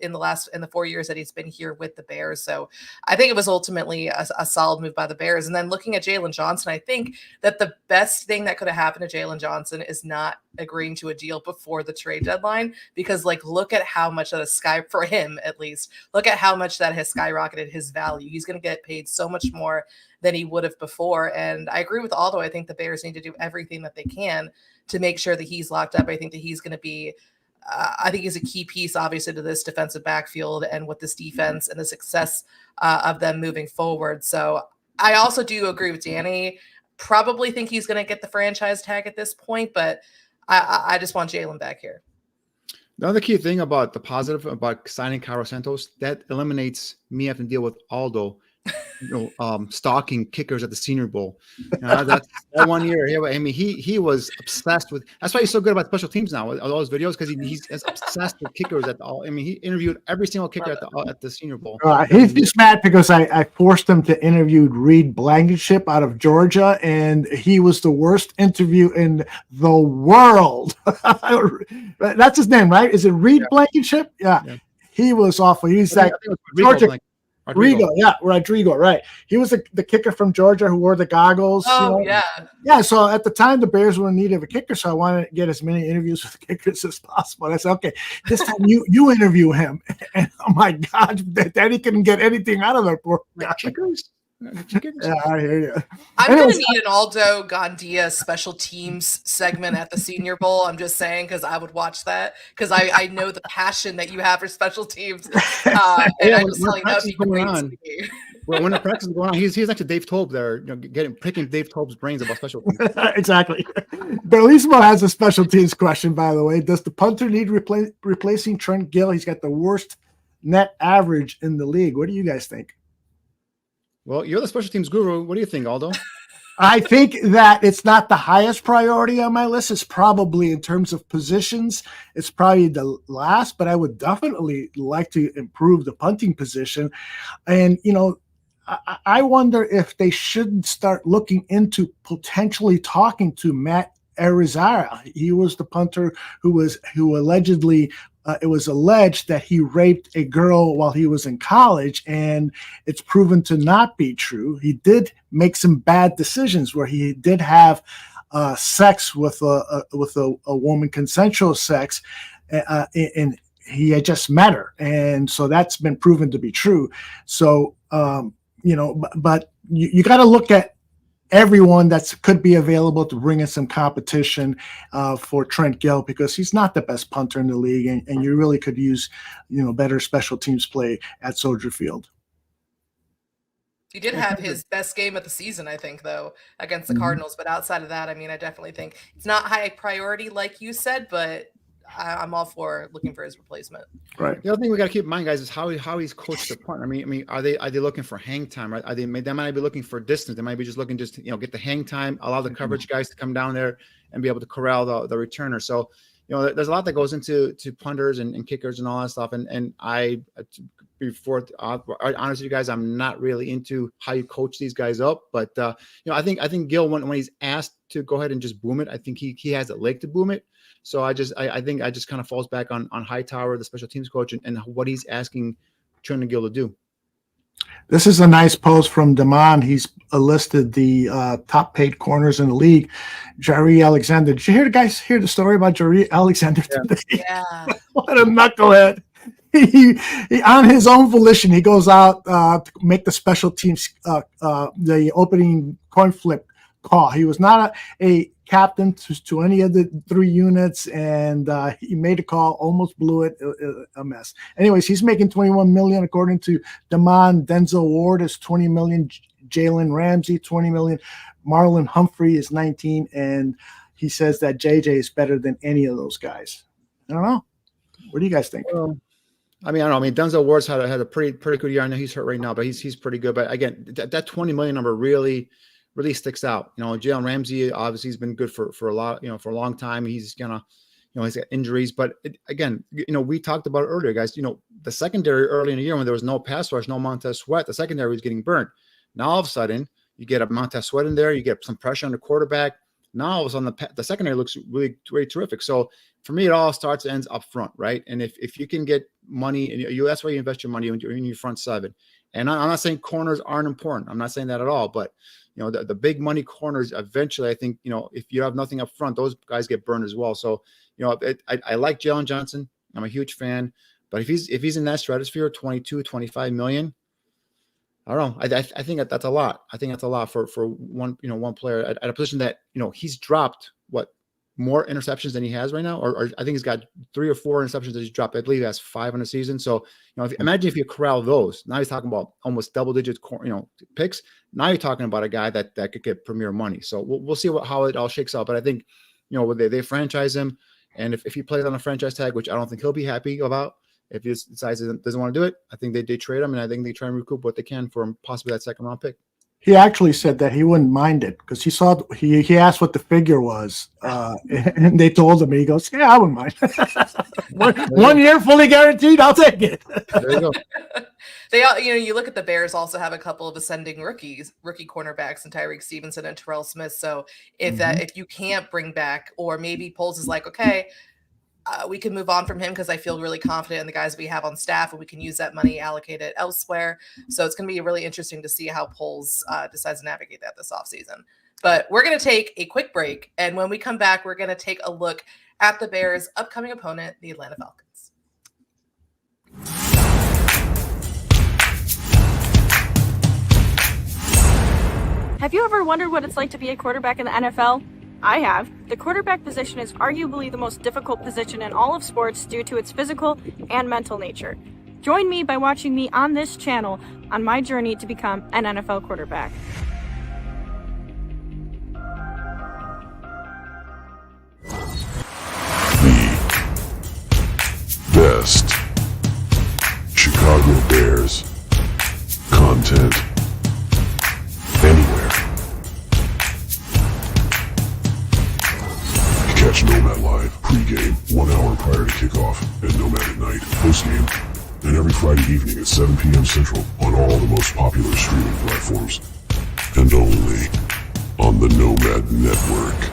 in the 4 years that he's been here with the Bears. So I think it was ultimately a solid move by the Bears. And then looking at Jalen Johnson, I think that the best thing that could have happened to Jalen Johnson is not agreeing to a deal before the trade deadline, because look at how much that is for him, at least, look at how much that has skyrocketed his value. He's going to get paid so much more than he would have before. And I agree with Aldo. I think the Bears need to do everything that they can to make sure that he's locked up. I think that he's going to be I think he's a key piece, obviously, to this defensive backfield and with this defense and the success of them moving forward. So I also do agree with Danny. Probably think he's going to get the franchise tag at this point, but I just want Jalen back here. The other key thing about the positive about signing Cairo Santos, that eliminates me having to deal with Aldo stalking kickers at the Senior Bowl. That 1 year. I mean, he was obsessed with. That's why he's so good about special teams now. All those videos, because he's obsessed with kickers at all. I mean, he interviewed every single kicker at the Senior Bowl. He's just mad because I forced him to interview Reed Blankenship out of Georgia, and he was the worst interview in the world. That's his name, right? Is it Reed Blankenship? Yeah. He was awful. He's like Georgia. Rodrigo, right. He was the kicker from Georgia who wore the goggles. Oh, Yeah, so at the time, the Bears were in need of a kicker, so I wanted to get as many interviews with kickers as possible. And I said, okay, this time you interview him. And oh, my God, Daddy couldn't get anything out of that poor guy. Kickers? Yeah, I hear you. I'm going to need an Aldo Gandia special teams segment at the Senior Bowl. I'm just saying, because I would watch that, because I know the passion that you have for special teams. And I'm just telling you, that would be great to see. Well, when the practice is going on, he's actually Dave Tobe there, picking Dave Tobe's brains about special teams. Exactly. Belismo has a special teams question, by the way. Does the punter need replacing Trent Gill? He's got the worst net average in the league. What do you guys think? Well, you're the special teams guru. What do you think, Aldo? I think that it's not the highest priority on my list. It's probably, in terms of positions, it's probably the last, but I would definitely like to improve the punting position. And, I wonder if they shouldn't start looking into potentially talking to Matt Arizara. He was the punter who allegedly it was alleged that he raped a girl while he was in college, and it's proven to not be true. He did make some bad decisions where he did have sex with a woman, consensual sex, and he had just met her, and so that's been proven to be true. So but you got to look at everyone that could be available to bring in some competition for Trent Gill, because he's not the best punter in the league, and you really could use, better special teams play at Soldier Field. He did have his best game of the season, I think, though, against the Cardinals. But outside of that, I mean, I definitely think it's not high priority, like you said, but I'm all for looking for his replacement. Right. The other thing we got to keep in mind, guys, is how he's coached the punt. I mean, are they looking for hang time? Right? They might be looking for distance. They might be just looking to get the hang time, allow the coverage guys to come down there and be able to corral the returner. So, there's a lot that goes into punters and kickers and all that stuff. And I, before honest with you guys, I'm not really into how you coach these guys up. But I think Gill, when he's asked to go ahead and just boom it, I think he has a leg to boom it. So I think I just kind of falls back on Hightower, the special teams coach, and what he's asking Trent Gill to do. This is a nice post from Damon. He's listed the top paid corners in the league. Jair Alexander. Did you hear the story about Jair Alexander today? Yeah. What a knucklehead. He on his own volition, he goes out to make the special teams the opening coin flip call. He was not a captain to any of the three units, and he made a call, almost blew it, a mess. Anyways, he's making $21 million according to Damon. Denzel Ward is $20 million. Jalen Ramsey $20 million. Marlon Humphrey is 19, and he says that JJ is better than any of those guys. I don't know. What do you guys think? I don't know. Denzel Ward's had a pretty good year. I know he's hurt right now, but he's pretty good. But again, that $20 million number really sticks out. Jalen Ramsey obviously has been good for a lot, for a long time. He's gonna, he's got injuries, but we talked about it earlier, guys. The secondary early in the year when there was no pass rush, no Montez Sweat, the secondary was getting burnt. Now all of a sudden you get a Montez Sweat in there, you get some pressure on the quarterback. Now all of a sudden the secondary looks really, really terrific. So for me, it all starts and ends up front, right? And if you can get money, and that's where you invest your money in your front seven. And I'm not saying corners aren't important. I'm not saying that at all, but the big money corners, eventually, I think, if you have nothing up front, those guys get burned as well. So, I like Jalen Johnson. I'm a huge fan, but if he's in that stratosphere, 22, 25 million, I don't know. I think that's a lot. I think that's a lot for one player at a position that, he's dropped more interceptions than he has right now, or I think he's got 3 or 4 interceptions that he's dropped. I believe he has 5 in the season. So, imagine if you corral those. Now he's talking about almost double digit, picks. Now you're talking about a guy that could get premier money. So we'll see how it all shakes out. But I think, they franchise him, and if he plays on a franchise tag, which I don't think he'll be happy about, if he decides he doesn't want to do it, I think they trade him, and I think they try and recoup what they can for him, possibly that second round pick. He actually said that he wouldn't mind it because he asked what the figure was, and they told him. He goes, "Yeah, I wouldn't mind. one year fully guaranteed. I'll take it." There you go. They all, you look at the Bears also have a couple of ascending rookie cornerbacks in Tyreek Stevenson and Terrell Smith. So if you can't bring back, or maybe Poles is like, okay, we can move on from him because I feel really confident in the guys we have on staff, and we can use that money, allocate it elsewhere. So it's going to be really interesting to see how Poles decides to navigate that this offseason. But we're going to take a quick break, and when we come back, we're going to take a look at the Bears' upcoming opponent, the Atlanta Falcons. Have you ever wondered what it's like to be a quarterback in the NFL? I have. The quarterback position is arguably the most difficult position in all of sports due to its physical and mental nature. Join me by watching me on this channel on my journey to become an NFL quarterback. The best Chicago Bears content anywhere. Catch Nomad live pregame 1 hour prior to kickoff, and Nomad at night postgame, and every Friday evening at 7 p.m. Central on all the most popular streaming platforms, and only on the Nomad Network.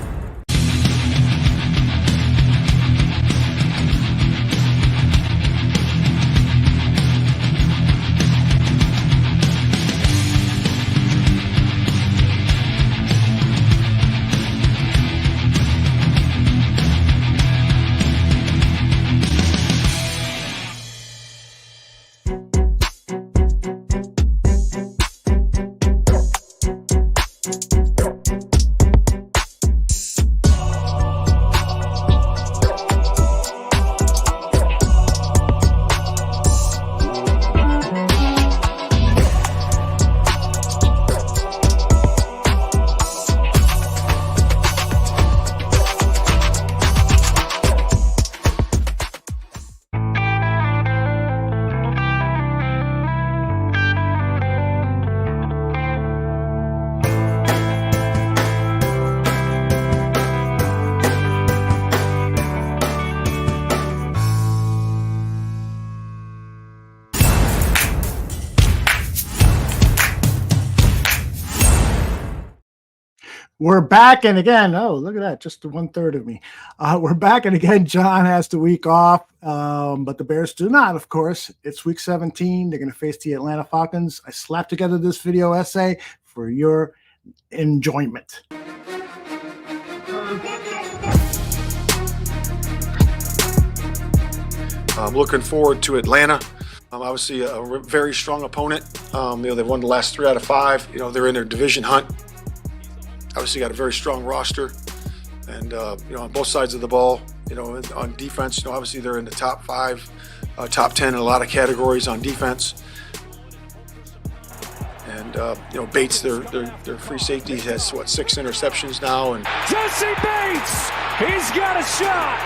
We're back, and again, oh, look at that, just the 1/3 of me. We're back, and again, John has the week off, but the Bears do not, of course. It's week 17. They're going to face the Atlanta Falcons. I slapped together this video essay for your enjoyment. I'm looking forward to Atlanta. Obviously, a very strong opponent. They've won the last 3 out of 5. They're in their division hunt. Obviously, got a very strong roster, and on both sides of the ball. On defense, obviously they're in the top 5, top 10 in a lot of categories on defense. And Bates, their free safety, has 6 interceptions now. And Jesse Bates, he's got a shot.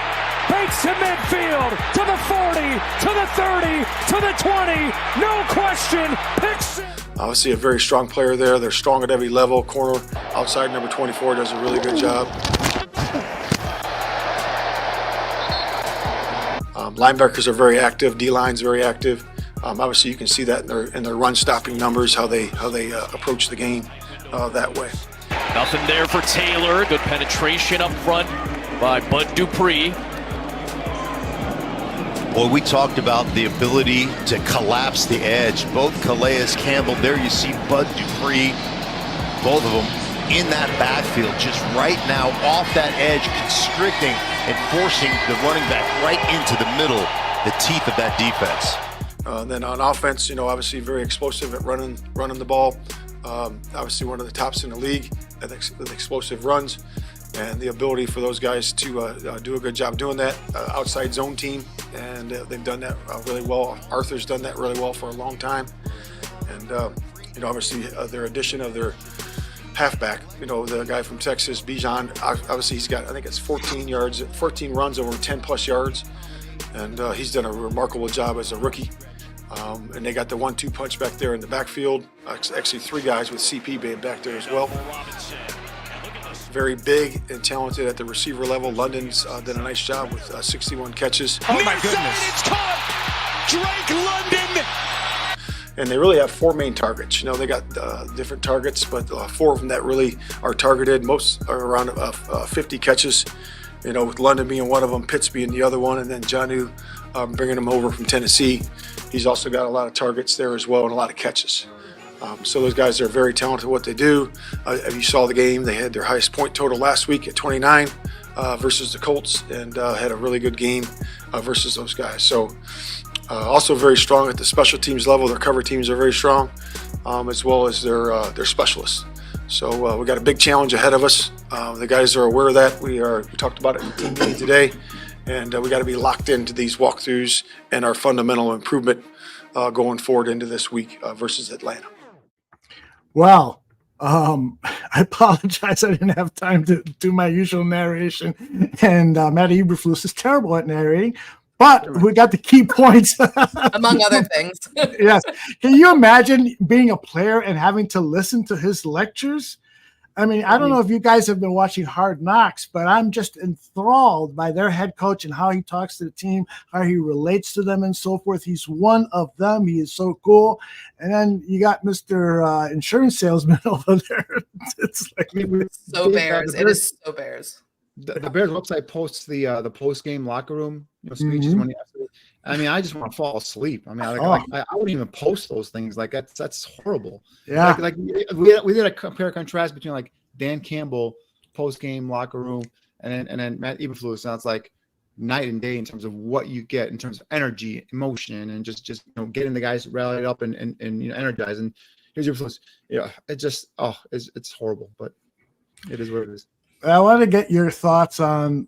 Bates to midfield, to the 40, to the 30, to the 20. No question. Pick 6. Obviously, a very strong player there. They're strong at every level. Corner outside number 24 does a really good job. Linebackers are very active. D-line's very active. Obviously, you can see that in their run-stopping numbers, how they approach the game that way. Nothing there for Taylor. Good penetration up front by Bud Dupree. Well, we talked about the ability to collapse the edge. Both Calais Campbell, there you see Bud Dupree, both of them in that backfield, just right now off that edge, constricting and forcing the running back right into the middle, the teeth of that defense. Then on offense, obviously very explosive at running the ball. Obviously one of the tops in the league with explosive runs, and the ability for those guys to do a good job doing that. Outside zone team, and they've done that really well. Arthur's done that really well for a long time. And, obviously their addition of their halfback, the guy from Texas, Bijan, obviously he's got, I think it's 14 runs over 10 plus yards. and he's done a remarkable job as a rookie. And they got the 1-2 punch back there in the backfield. Actually, 3 guys with CP being back there as well. Very big and talented at the receiver level. London's done a nice job with 61 catches. Oh my goodness. It's caught. Drake London. And they really have 4 main targets. You know, they got different targets, but 4 of them that really are targeted. Most are around 50 catches. You know, with London being one of them, Pitts being the other one, and then Jonnu bringing him over from Tennessee. He's also got a lot of targets there as well and a lot of catches. So those guys are very talented at what they do. If you saw the game, they had their highest point total last week at 29 versus the Colts, and had a really good game versus those guys. So also very strong at the special teams level. Their cover teams are very strong, as well as their specialists. So we got a big challenge ahead of us. The guys are aware of that. We talked about it in the team meeting today, and we got to be locked into these walkthroughs and our fundamental improvement going forward into this week versus Atlanta. Well, I apologize. I didn't have time to do my usual narration, and Matt Eberflus is terrible at narrating. But we got the key points. Among other things. Yes. Can you imagine being a player and having to listen to his lectures? I mean, I don't know if you guys have been watching Hard Knocks, but I'm just enthralled by their head coach and how he talks to the team, how he relates to them and so forth. He's one of them. He is so cool. And then you got Mr. Insurance Salesman over there. It's like so Bears. It is so Bears. The Bears website posts the post game locker room speeches when I mean, I just want to fall asleep. I mean, I wouldn't even post those things. Like that's horrible. Yeah. Like we did a compare contrast between like Dan Campbell post game locker room and then Matt Eberflus. Sounds like night and day in terms of what you get in terms of energy, emotion, and just getting the guys rallied up and energized. And here's Eberflus. Yeah, it just it's horrible, but it is what it is. I want to get your thoughts on,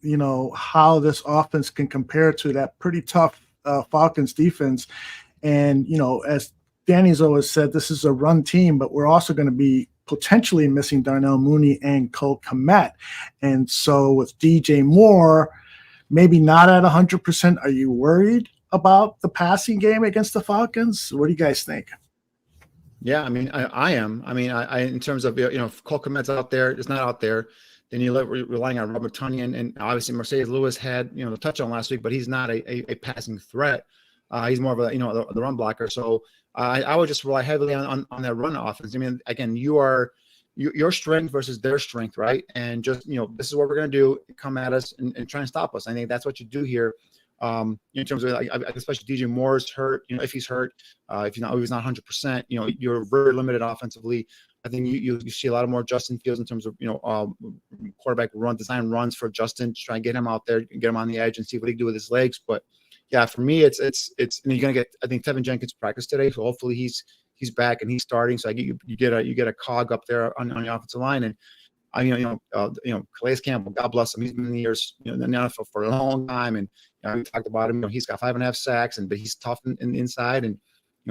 how this offense can compare to that pretty tough Falcons defense. And, as Danny's always said, this is a run team, but we're also going to be potentially missing Darnell Mooney and Cole Kmet. And so with DJ Moore, maybe not at 100%, are you worried about the passing game against the Falcons? What do you guys think? Yeah, I mean, I am. I mean, I in terms of, if Cole Kmet's out there, it's not out there. Then you're relying on Robert Tonyan, and obviously Mercedes Lewis had the touchdown last week, but he's not a passing threat. He's more of a the run blocker. So I would just rely heavily on that run offense. I mean, again, your strength versus their strength, right? And just this is what we're gonna do: come at us and try and stop us. I think that's what you do here. In terms of especially DJ Moore's hurt. If he's hurt, if he's not 100%, you're very limited offensively. I think you see a lot of more Justin Fields in terms of quarterback design runs for Justin to try and get him out there, get him on the edge, and see what he can do with his legs. But yeah, for me, it's and you're gonna get. I think Tevin Jenkins practiced today, so hopefully he's back and he's starting. So you get a cog up there on the offensive line, and Calais Campbell, God bless him, he's been in the years in the NFL for a long time, and we talked about him. He's got 5.5 sacks, but he's tough in the inside, and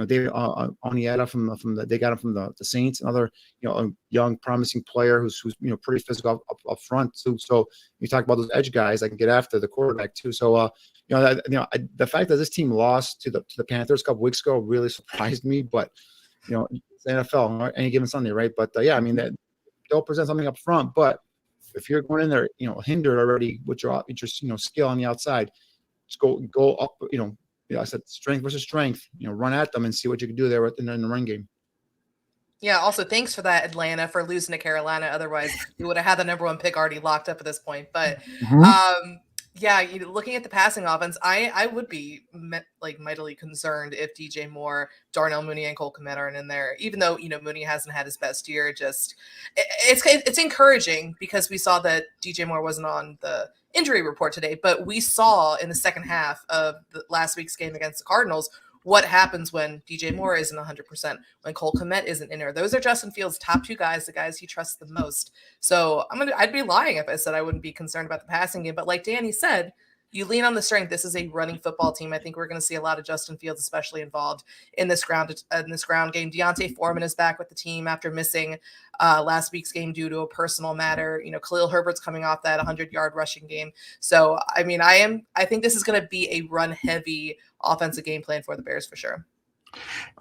David Onyeta they got him from the Saints, another a young promising player who's pretty physical up front too. So you talk about those edge guys that can get after the quarterback too. So the fact that this team lost to the Panthers a couple weeks ago really surprised me. But it's the NFL, any given Sunday, right? But yeah, I mean that they'll present something up front. But if you're going in there, hindered already with your skill on the outside, just go up, I said strength versus strength, run at them and see what you can do there in the run game. Yeah, also thanks for that, Atlanta, for losing to Carolina. Otherwise, you would have had the number 1 pick already locked up at this point. But yeah, looking at the passing offense, I would be mightily concerned if DJ Moore, Darnell Mooney, and Cole Kmet aren't in there. Even though Mooney hasn't had his best year, it's encouraging because we saw that DJ Moore wasn't on the injury report today, but we saw in the second half of the last week's game against the Cardinals what happens when DJ Moore isn't 100%, when Cole Kmet isn't in there. Those are Justin Fields' top 2 guys, the guys he trusts the most. So I'd be lying if I said I wouldn't be concerned about the passing game. But like Danny said, you lean on the strength. This is a running football team. I think we're going to see a lot of Justin Fields, especially involved in this ground game. Deontay Foreman is back with the team after missing last week's game due to a personal matter. You know, Khalil Herbert's coming off that 100-yard rushing game. So, I mean, I think this is going to be a run-heavy offensive game plan for the Bears for sure.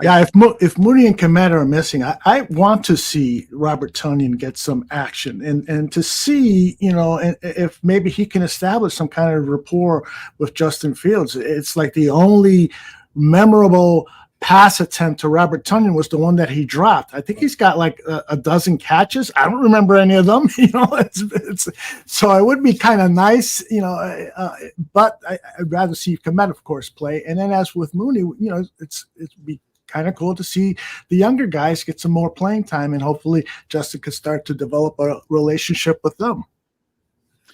Yeah, if Mooney and Komet are missing, I want to see Robert Tonyan get some action and to see, you know, if maybe he can establish some kind of rapport with Justin Fields. It's like the only memorable pass attempt to Robert Tonyan was the one that he dropped. I think he's got like a dozen catches. I don't remember any of them, you know. It's so it would be kind of nice, you know. But I'd rather see Komet, of course, play. And then as with Mooney, you know, it'd be kind of cool to see the younger guys get some more playing time, and hopefully Justin could start to develop a relationship with them.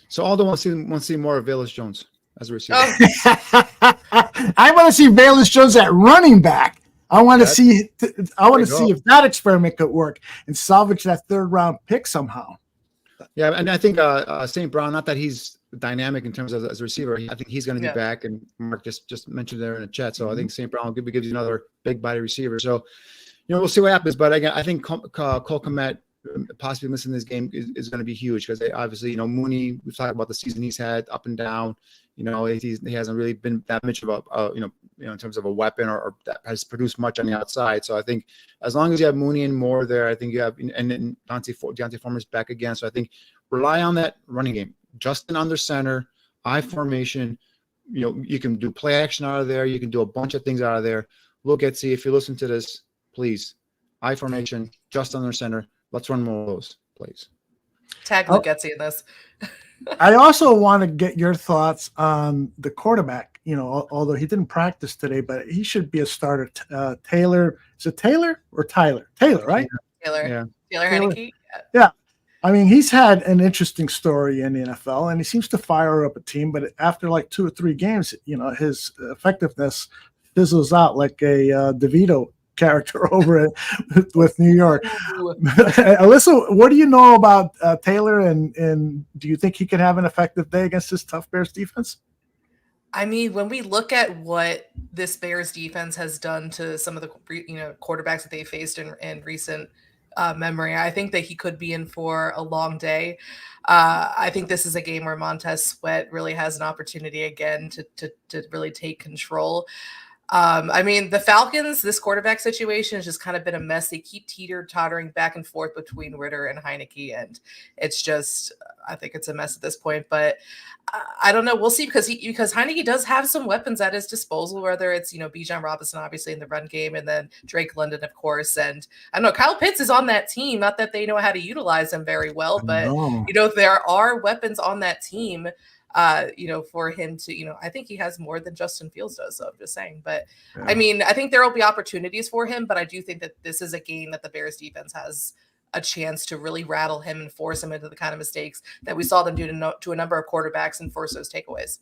So Aldo wants to see more of Velus Jones as a receiver. I want to see Velus Jones at running back. I want to see if that experiment could work and salvage that 3rd round pick somehow. Yeah, and I think St. Brown, not that he's dynamic in terms of as a receiver, I think he's going to be back. And Mark just mentioned there in the chat. So I think St. Brown gives you another big body receiver. So, you know, we'll see what happens. But again, I think Cole Kmet possibly missing this game is going to be huge because obviously, you know, Mooney, we've talked about the season he's had up and down. You know, he hasn't really been that much of a, you know, in terms of a weapon or that has produced much on the outside. So I think as long as you have Mooney and Moore there, I think you have, and then Deontay Foreman's back again. So I think rely on that running game. Justin under center, I formation. You know, you can do play action out of there. You can do a bunch of things out of there. Look at, see if you listen to this, please. I formation, just under center. Let's run more of those plays. Tag Lugetzi in this. I also want to get your thoughts on the quarterback. You know, although he didn't practice today, but he should be a starter. Taylor, is it Taylor or Tyler? Taylor, right? Taylor. Yeah. Taylor Heineke. Yeah. I mean, he's had an interesting story in the NFL, and he seems to fire up a team. But after like 2 or 3 games, you know, his effectiveness fizzles out like a DeVito character over with New York. Alyssa, what do you know about Taylor, and do you think he could have an effective day against this tough Bears defense? I mean, when we look at what this Bears defense has done to some of the quarterbacks that they faced in recent memory, I think that he could be in for a long day. I think this is a game where Montez Sweat really has an opportunity again to really take control. I mean, the Falcons, this quarterback situation has just kind of been a mess. They keep teeter-tottering back and forth between Ritter and Heineke, and it's just, I think it's a mess at this point. But I don't know. We'll see because Heineke does have some weapons at his disposal, whether it's, you know, Bijan Robinson, obviously, in the run game, and then Drake London, of course. And I don't know, Kyle Pitts is on that team. Not that they know how to utilize him very well, but, you know, there are weapons on that team. You know, for him to, you know, I think he has more than Justin Fields does. So I'm just saying, but yeah. I mean, I think there will be opportunities for him, but I do think that this is a game that the Bears defense has a chance to really rattle him and force him into the kind of mistakes that we saw them do to a number of quarterbacks and force those takeaways.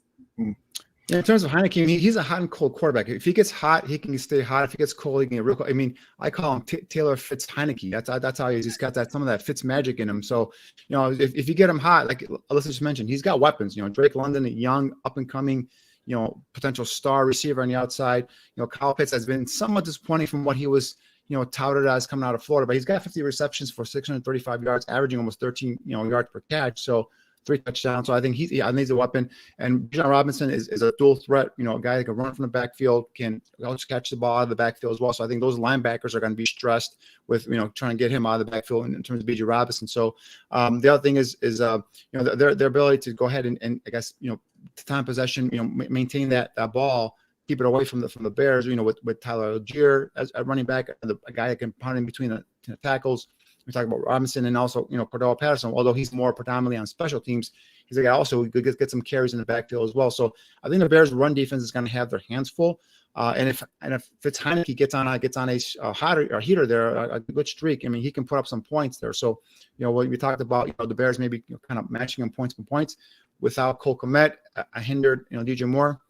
Yeah, in terms of Heineke, I mean, he's a hot and cold quarterback. If he gets hot, he can stay hot. If he gets cold, he can get real cold. I mean, I call him Taylor Fitz Heineke. That's how he is. He's got some of that Fitz magic in him. So, you know, if you get him hot, like Alyssa just mentioned, he's got weapons. You know, Drake London, a young, up and coming, you know, potential star receiver on the outside. You know, Kyle Pitts has been somewhat disappointing from what he was, you know, touted as coming out of Florida, but he's got 50 receptions for 635 yards, averaging almost 13, you know, yards per catch. So 3 touchdowns. So I think he's a weapon. And Bijan Robinson is a dual threat, you know, a guy that can run from the backfield, can also catch the ball out of the backfield as well. So I think those linebackers are going to be stressed with, you know, trying to get him out of the backfield in terms of Bijan Robinson. So the other thing is you know, their ability to go ahead and I guess, you know, time possession, you know, maintain that ball, keep it away from the Bears, you know, with Tyler Algier as a running back, a guy that can pound in between the tackles. We talk about Robinson and also, you know, Cordell Patterson, although he's more predominantly on special teams. He's a guy also who could get some carries in the backfield as well. So I think the Bears' run defense is going to have their hands full. And if Fitz Heineke gets on a heater there, a good streak, I mean, he can put up some points there. So, you know, what we talked about, you know, the Bears maybe, you know, kind of matching him points for points without Cole Kmet, a hindered, you know, DJ Moore.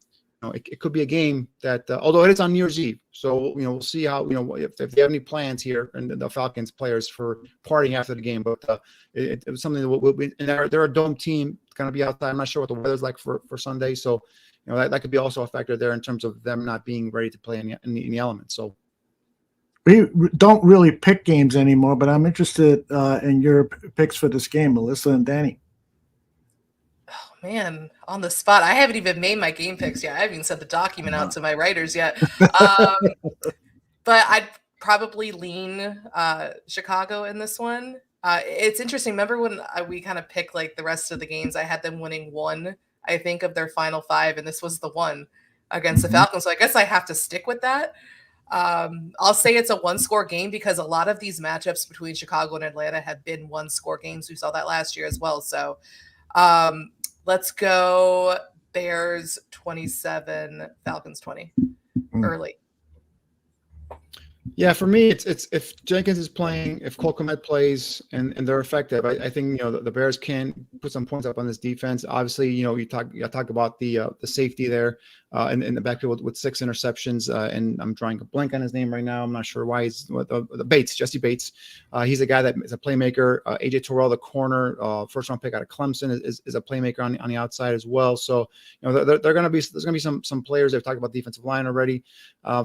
You know, it could be a game that, although it is on New Year's Eve, so, you know, we'll see how, you know, if they have any plans here and the Falcons players for partying after the game. But it was something that and they're a dome team. going to be outside. I'm not sure what the weather's like for Sunday. So, that could be also a factor there in terms of them not being ready to play in the elements. So we don't really pick games anymore, but I'm interested in your picks for this game, Alyssa and Danny. Oh, man, on the spot. I haven't even made my game picks yet. I haven't even sent the document out to my writers yet. But I'd probably lean Chicago in this one. It's interesting. Remember when we kind of picked like the rest of the games? I had them winning 1, I think, of their final 5, and this was the one against the Falcons. So I guess I have to stick with that. I'll say it's a 1-score game because a lot of these matchups between Chicago and Atlanta have been 1-score games. We saw that last year as well. So let's go Bears 27, Falcons 20 early. Yeah, for me, it's if Jenkins is playing, if Cole Kmet plays, and they're effective, I think the Bears can put some points up on this defense. Obviously, you talk about the safety there in the backfield with 6 interceptions, and I'm drawing a blank on his name right now. I'm not sure why. He's Bates, Jesse Bates. He's a guy that is a playmaker. AJ Terrell, the corner, first round pick out of Clemson, is a playmaker on the outside as well. So there's going to be some players. They've talked about defensive line already.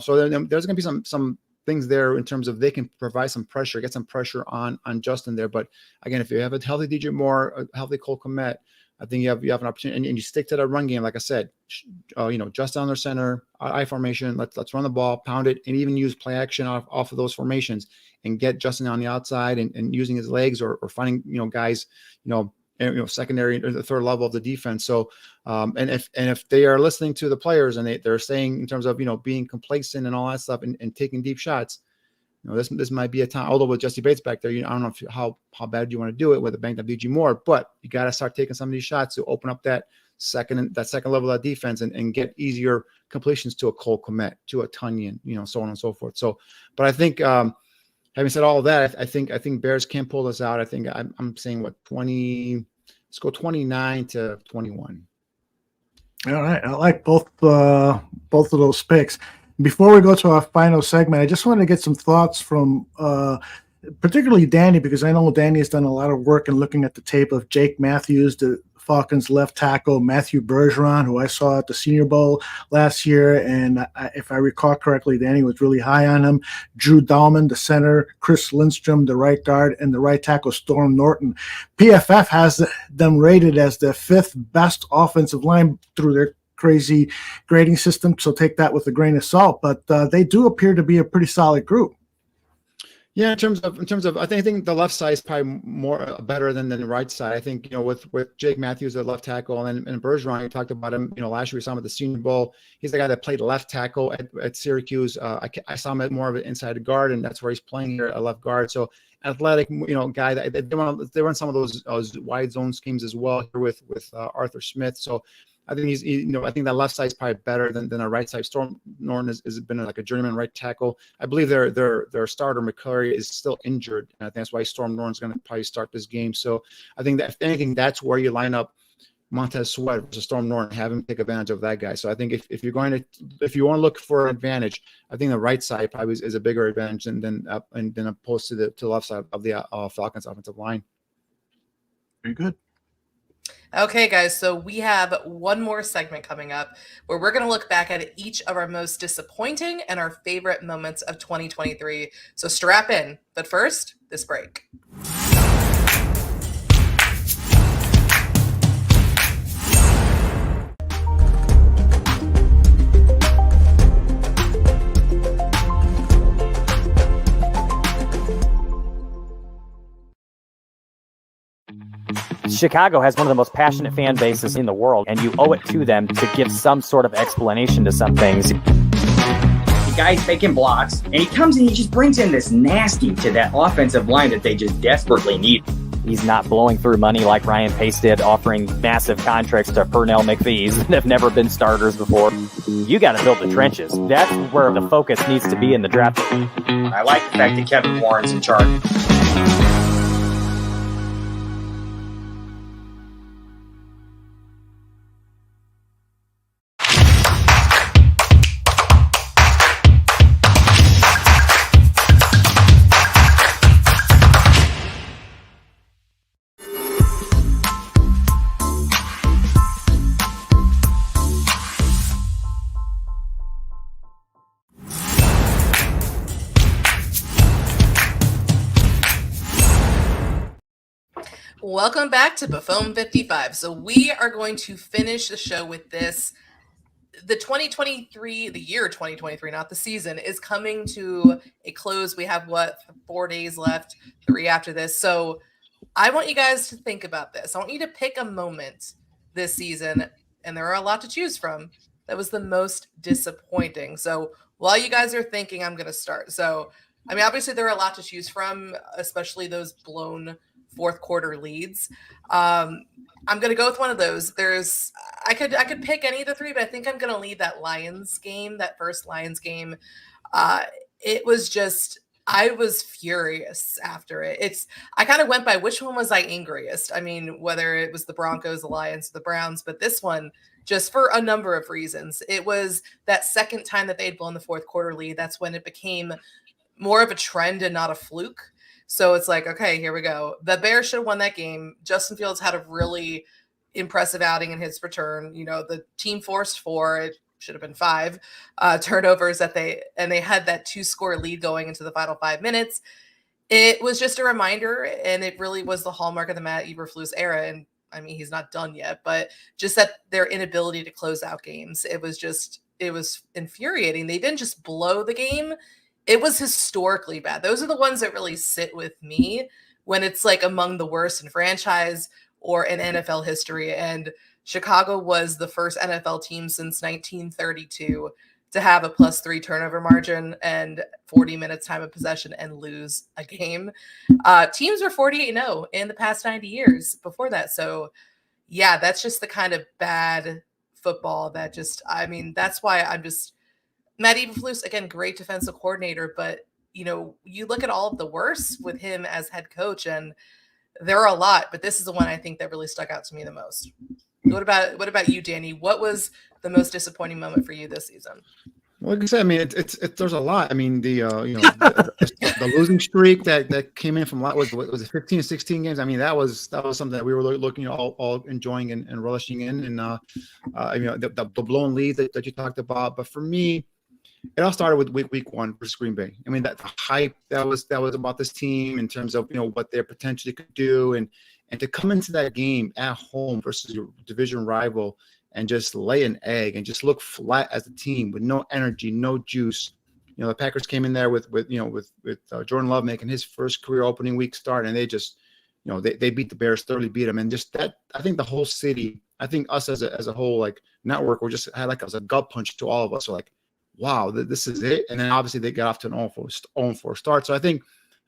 So there's going to be some things there in terms of they can provide some pressure, get some pressure on Justin there. But again, if you have a healthy DJ Moore, a healthy Cole Kmet, I think you have an opportunity, and you stick to that run game. Like I said, just on their center, I formation. Let's run the ball, pound it, and even use play action off of those formations and get Justin on the outside and using his legs or finding guys secondary or the third level of the defense. So and if they are listening to the players and they're saying in terms of being complacent and all that stuff and taking deep shots, this might be a time. Although with Jesse Bates back there, I don't know how bad you want to do it with a banked up DJ Moore, but you got to start taking some of these shots to open up that second level of defense and get easier completions to a Cole Kmet, to a Tunyon, so on and so forth. So, but I think having said all of that, I think Bears can pull this out. I think I'm saying 20. Let's go 29-21. All right, I like both of those picks. Before we go to our final segment, I just wanted to get some thoughts from particularly Danny, because I know Danny has done a lot of work in looking at the tape of Jake Matthews, the Falcons left tackle, Matthew Bergeron, who I saw at the Senior Bowl last year, and if I recall correctly, Danny was really high on him. Drew Dahlman, the center, Chris Lindstrom, the right guard, and the right tackle, Storm Norton. PFF has them rated as the 5th best offensive line through their crazy grading system, so take that with a grain of salt, but they do appear to be a pretty solid group. Yeah, in terms of, I think the left side is probably more better than the right side. I think with Jake Matthews at left tackle and Bergeron, you talked about him. Last year we saw him at the Senior Bowl. He's the guy that played left tackle at Syracuse. I saw him at more of an inside guard, and that's where he's playing here at left guard. So athletic, guy that they run some of those wide zone schemes as well here with Arthur Smith. So I think I think that left side is probably better than a right side. Storm Norton has been like a journeyman right tackle. I believe their starter McCurry is still injured, and I think that's why Storm Norton's going to probably start this game. So I think that if anything, that's where you line up Montez Sweat versus Storm Norton, have him take advantage of that guy. So I think if you want to look for an advantage, I think the right side probably is a bigger advantage than opposed to the left side of the Falcons offensive line. Very good. Okay, guys, so we have one more segment coming up where we're going to look back at each of our most disappointing and our favorite moments of 2023. So strap in. But first, this break. Chicago has one of the most passionate fan bases in the world, and you owe it to them to give some sort of explanation to some things. The guy's making blocks, and he comes and he just brings in this nasty to that offensive line that they just desperately need. He's not blowing through money like Ryan Pace did, offering massive contracts to Pernell McPhees that have never been starters before. You got to build the trenches. That's where the focus needs to be in the draft. I like the fact that Kevin Warren's in charge. Welcome back to Buffone 55. So we are going to finish the show with this. The year 2023, not the season, is coming to a close. We have 4 days left, 3 after this. So I want you guys to think about this. I want you to pick a moment this season, and there are a lot to choose from, that was the most disappointing. So while you guys are thinking, I'm going to start. So, I mean, obviously there are a lot to choose from, especially those blown fourth quarter leads. I'm going to go with one of those. I could pick any of the 3, but I think I'm going to lead that Lions game, that first Lions game. It was just, I was furious after it. I kind of went by which one was I angriest. I mean, whether it was the Broncos, the Lions, the Browns, but this one, just for a number of reasons. It was that second time that they'd blown the fourth quarter lead. That's when it became more of a trend and not a fluke. So it's like, okay, here we go. The Bears should have won that game. Justin Fields had a really impressive outing in his return. You know, the team forced 4, it should have been 5 turnovers and they had that 2-score lead going into the final 5 minutes. It was just a reminder, and it really was the hallmark of the Matt Eberflus era. And I mean, he's not done yet, but just that their inability to close out games. It was infuriating. They didn't just blow the game. It was historically bad. Those are the ones that really sit with me when it's like among the worst in franchise or in NFL history. And Chicago was the first NFL team since 1932 to have a +3 turnover margin and 40 minutes time of possession and lose a game. Teams were 48-0 in the past 90 years before that. So yeah, that's just the kind of bad football that that's why I'm just, Matt Eberflus, again, great defensive coordinator, but you know, you look at all of the worst with him as head coach, and there are a lot, but this is the one I think that really stuck out to me the most. What about you, Danny? What was the most disappointing moment for you this season? Well, like I said, I mean, there's a lot. I mean, the losing streak that came in from was it 15 or 16 games? I mean, that was something that we were looking all enjoying and relishing in, and the blown lead that you talked about. But for me, it all started with week 1 versus Green Bay. I mean, that the hype that was about this team in terms of what they potentially could do, and to come into that game at home versus your division rival and just lay an egg and just look flat as a team with no energy, no juice. The Packers came in there with Jordan Love making his first career opening week start, and they just, they beat the Bears, thoroughly beat them, and just that. I think the whole city, I think us as a whole network, we just had as a gut punch to all of us. So wow, this is it. And then obviously they got off to an 0-4 start. So I think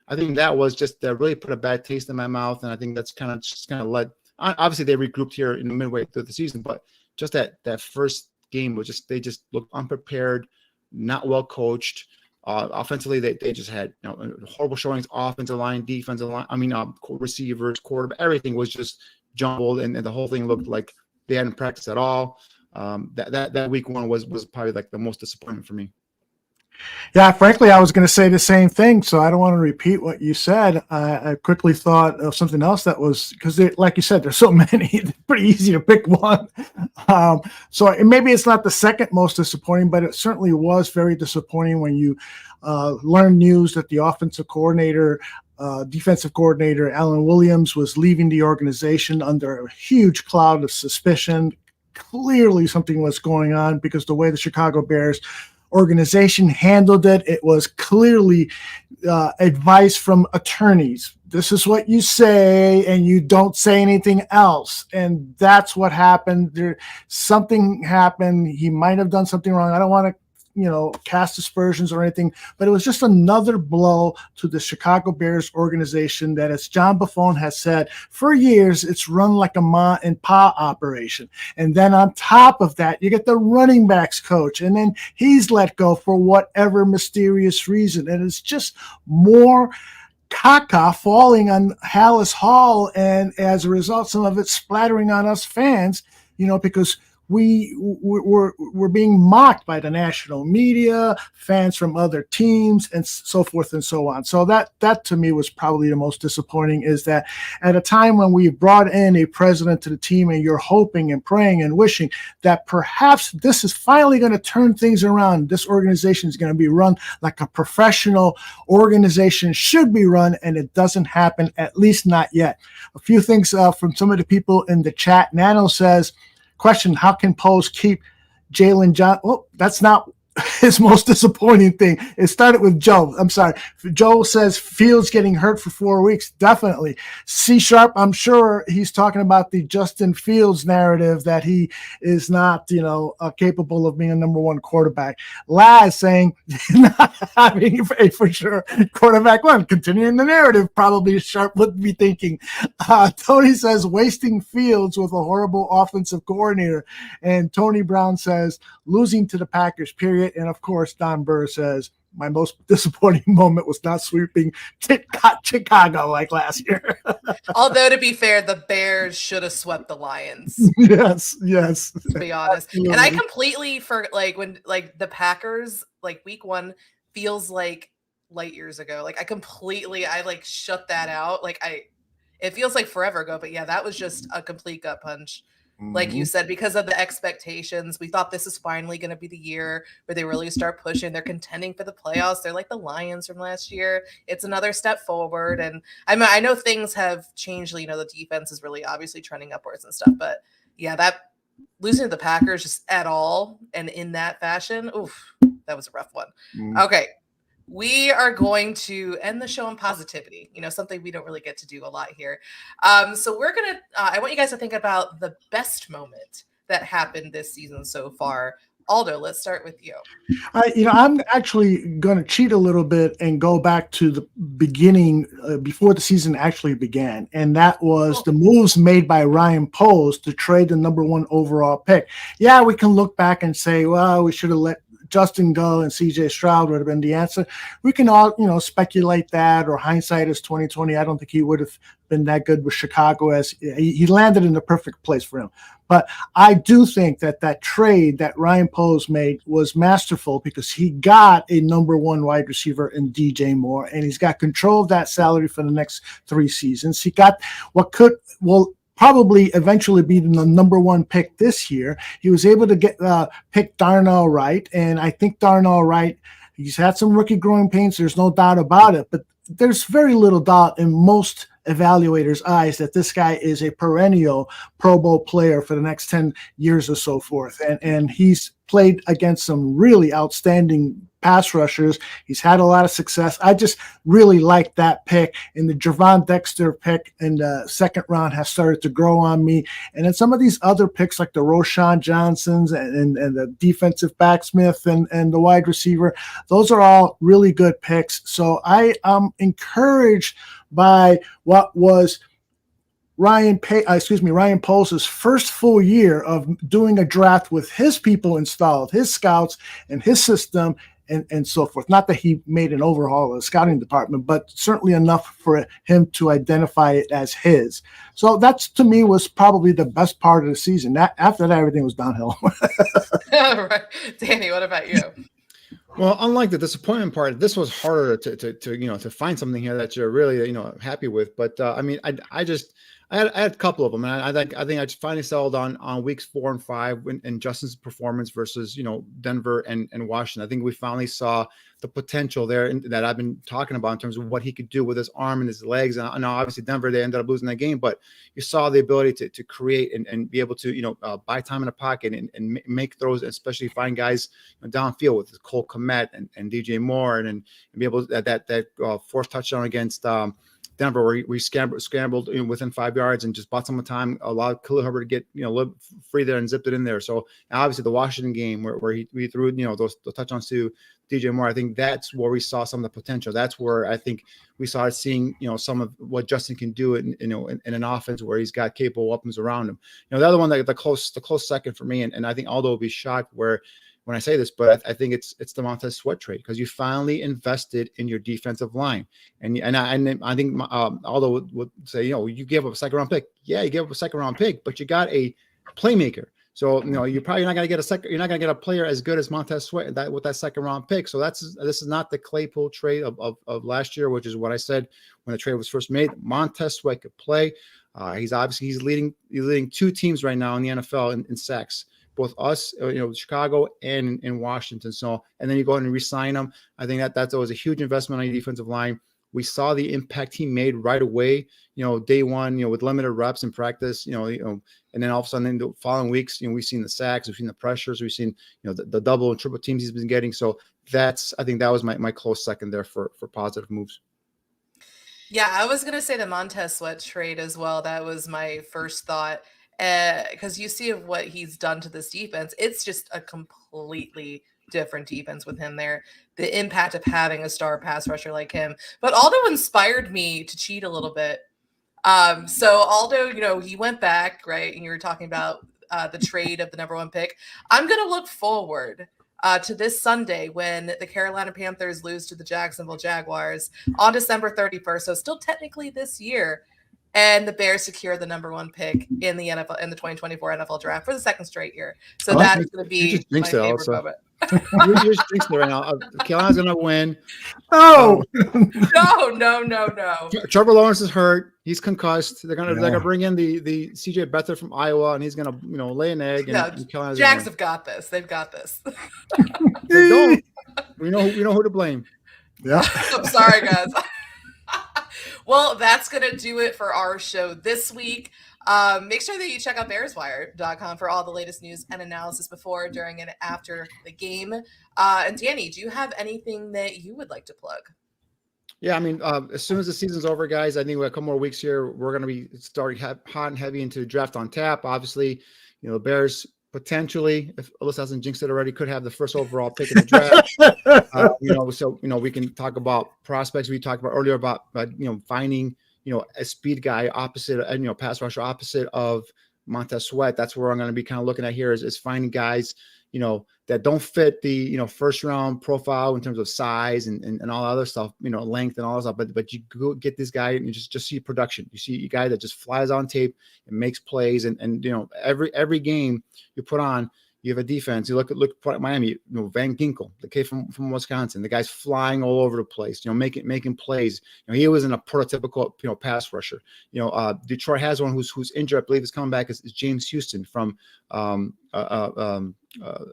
that was just that really put a bad taste in my mouth, and I think that's kind of led. Obviously they regrouped here in the midway through the season, but just that first game was they just looked unprepared, not well coached. Offensively, they just had horrible showings. Offensive line, defensive line. I mean, receivers, quarterback, everything was just jumbled, and the whole thing looked like they hadn't practiced at all. That week 1 was probably the most disappointing for me. Yeah, frankly, I was going to say the same thing, so I don't want to repeat what you said. I quickly thought of something else that was, because like you said, there's so many, it's pretty easy to pick one. So maybe it's not the second most disappointing, but it certainly was very disappointing when you learn news that the offensive coordinator, defensive coordinator, Alan Williams, was leaving the organization under a huge cloud of suspicion. Clearly something was going on, because the way the Chicago Bears organization handled it, it was clearly advice from attorneys. This is what you say, and you don't say anything else. And that's what happened. Something happened. He might have done something wrong. I don't want to cast aspersions or anything, but it was just another blow to the Chicago Bears organization that, as John Buffone has said for years, it's run like a ma and pa operation. And then on top of that, you get the running backs coach, and then he's let go for whatever mysterious reason. And it's just more caca falling on Hallis Hall, and as a result, some of it splattering on us fans, because we're being mocked by the national media, fans from other teams, and so forth and so on. So that to me was probably the most disappointing, is that at a time when we brought in a president to the team and you're hoping and praying and wishing that perhaps this is finally going to turn things around. This organization is going to be run like a professional organization should be run, and it doesn't happen, at least not yet. A few things from some of the people in the chat. Nano says, question, how can Poles keep Jalen John? Oh, that's not his most disappointing thing. It started with Joe. I'm sorry. Joe says Fields getting hurt for 4 weeks. Definitely. C Sharp, I'm sure he's talking about the Justin Fields narrative that he is not, capable of being a number one quarterback. Laz saying not having a for sure quarterback one. Continuing the narrative, probably Sharp would be thinking. Tony says wasting Fields with a horrible offensive coordinator. And Tony Brown says losing to the Packers, period. And of course, Don Burr says, my most disappointing moment was not sweeping Chicago like last year. Although, to be fair, the Bears should have swept the Lions. Yes. To be honest. Absolutely. And I completely when the Packers, week one feels like light years ago. I shut that out. It feels like forever ago, but yeah, that was just a complete gut punch. Like you said, because of the expectations, we thought this is finally going to be the year where they really start pushing. They're contending for the playoffs. They're like the Lions from last year. It's another step forward. And I know things have changed. The defense is really obviously trending upwards and stuff. But yeah, that losing to the Packers just at all and in that fashion, oof, that was a rough one. Okay. We are going to end the show on positivity, something we don't really get to do a lot here. So we're going to, I want you guys to think about the best moment that happened this season so far. Aldo, let's start with you. I'm actually going to cheat a little bit and go back to the beginning before the season actually began. And that was the moves made by Ryan Poles to trade the number one overall pick. Yeah, we can look back and say, well, we should have let Justin go and CJ Stroud would have been the answer. We can all, speculate that, or hindsight is 2020. I don't think he would have been that good with Chicago, as he landed in the perfect place for him. But I do think that trade that Ryan Poles made was masterful, because he got a number one wide receiver in DJ Moore, and he's got control of that salary for the next 3 seasons. He got what probably eventually be the number one pick this year. He was able to pick Darnell Wright, and I think Darnell Wright, he's had some rookie growing pains, there's no doubt about it, but there's very little doubt in most evaluators' eyes that this guy is a perennial Pro Bowl player for the next 10 years or so forth. And he's played against some really outstanding pass rushers. He's had a lot of success. I just really like that pick. And the Javon Dexter pick in the second round has started to grow on me. And then some of these other picks, like the Roshan Johnsons and the defensive backsmith and the wide receiver, those are all really good picks. So I am encouraged by what was Ryan Poles' first full year of doing a draft with his people installed, his scouts and his system and so forth. Not that he made an overhaul of the scouting department, but certainly enough for him to identify it as his. So that's, to me, was probably the best part of the season. After that, everything was downhill. Right. Danny, what about you? Well, unlike the disappointment part, this was harder to find something here that you're really happy with. But I had a couple of them, and I think I just finally settled on weeks 4 and 5 and Justin's performance versus Denver and Washington. I think we finally saw the potential there that I've been talking about in terms of what he could do with his arm and his legs. And I know obviously Denver, they ended up losing that game, but you saw the ability to create and be able to buy time in the pocket and make throws, especially find guys downfield with Cole Kmet and DJ Moore and be able to that forced touchdown against Denver, where we scrambled within 5 yards and just bought some time, allowed Khalil Herbert to get a little free there and zipped it in there. So obviously the Washington game where we threw those touchdowns to DJ Moore, I think that's where we saw some of the potential. That's where I think we started seeing some of what Justin can do in an offense where he's got capable weapons around him. The other one, the close second for me, and I think Aldo will be shocked when I say this, but I think it's the Montez Sweat trade, because you finally invested in your defensive line, and I think Aldo would say, you gave up a second round pick. Yeah, you gave up a second round pick, but you got a playmaker. So you're probably not going to get a second. You're not going to get a player as good as Montez Sweat with that second round pick. So this is not the Claypool trade of last year, which is what I said when the trade was first made. Montez Sweat could play. He's leading 2 teams right now in the NFL in sacks, both us, Chicago and in Washington. So, and then you go ahead and re-sign him. I think that was a huge investment on your defensive line. We saw the impact he made right away, day one, with limited reps in practice, and then all of a sudden in the following weeks, we've seen the sacks, we've seen the pressures, we've seen, the double and triple teams he's been getting. So I think that was my close second there for positive moves. Yeah, I was going to say the Montez Sweat trade as well. That was my first thought. Because you see of what he's done to this defense, it's just a completely different defense with him there. The impact of having a star pass rusher like him. But Aldo inspired me to cheat a little bit. So Aldo, he went back, right? And you were talking about the trade of the number 1 pick. I'm going to look forward to this Sunday when the Carolina Panthers lose to the Jacksonville Jaguars on December 31st. So still technically this year. And the Bears secure the number 1 pick in the NFL in the 2024 NFL draft for the second straight year. So that's going to be my favorite moment. You just jinxed it right now. Carolina's going to win. No. No. Trevor Lawrence is hurt. He's concussed. They're gonna bring in the CJ Beathard from Iowa, and he's gonna lay an egg. And Jags have got this. They've got this. They don't. We know who to blame. Yeah. I'm sorry, guys. Well, that's going to do it for our show this week. Make sure that you check out BearsWire.com for all the latest news and analysis before, during, and after the game. And Danny, do you have anything that you would like to plug? Yeah, I mean, as soon as the season's over, guys, I think we have a couple more weeks here. We're going to be starting hot and heavy into Draft on Tap. Obviously, the Bears potentially, if Alyssa hasn't jinxed it already, could have the first overall pick in the draft. So we can talk about prospects. We talked about earlier about finding a speed guy opposite, pass rusher opposite of Montez Sweat. That's where I'm going to be kind of looking at here is finding guys that don't fit the first round profile in terms of size and all other stuff, length and all that stuff. But you go get this guy and you just see production. You see a guy that just flies on tape and makes plays and every game you put on, you have a defense. You look at Miami, Van Ginkel, the kid from Wisconsin. The guy's flying all over the place, making plays. He wasn't a prototypical pass rusher. Detroit has one who's injured. I believe is coming back is James Houston from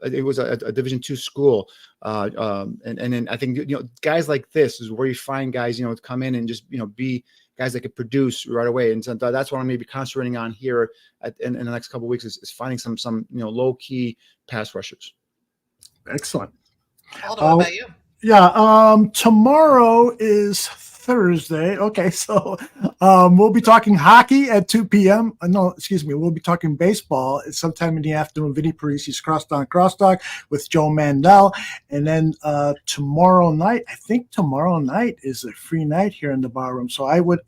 it was a Division II school. And then I think guys like this is where you find guys to come in and just be guys that could produce right away. And so that's what I'm going to be concentrating on here in the next couple of weeks is finding some low key pass rushers. Excellent. Aldo, what about you? Yeah. Tomorrow is Thursday. Okay. So we'll be talking hockey at 2 p.m. We'll be talking baseball at sometime in the afternoon. Vinny Parisi's Crosstalk with Joe Mandel. And then tomorrow night is a free night here in the bar room. So I would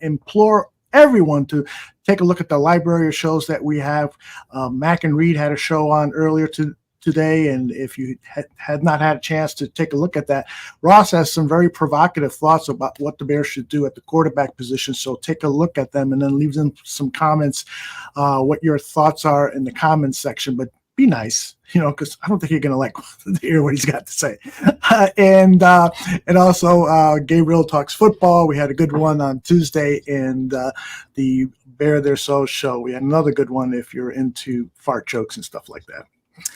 implore everyone to take a look at the library of shows that we have. Mac and Reed had a show on earlier today, and if you had not had a chance to take a look at that, Ross has some very provocative thoughts about what the Bears should do at the quarterback position. So take a look at them and then leave them some comments, what your thoughts are in the comments section. But be nice, because I don't think you're going to like to hear what he's got to say. And also Gabriel Talks Football. We had a good one on Tuesday, and the Bear Their Soul show. We had another good one if you're into fart jokes and stuff like that.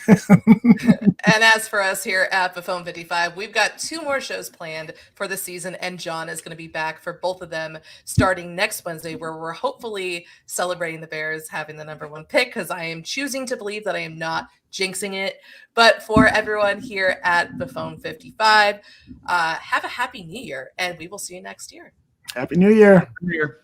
And as for us here at Buffone 55, we've got 2 more shows planned for the season, and John is going to be back for both of them starting next Wednesday, where we're hopefully celebrating the Bears having the number 1 pick, because I am choosing to believe that I am not jinxing it. But for everyone here at Buffone 55, have a happy New Year, and we will see you next year. Happy New Year. Happy New Year.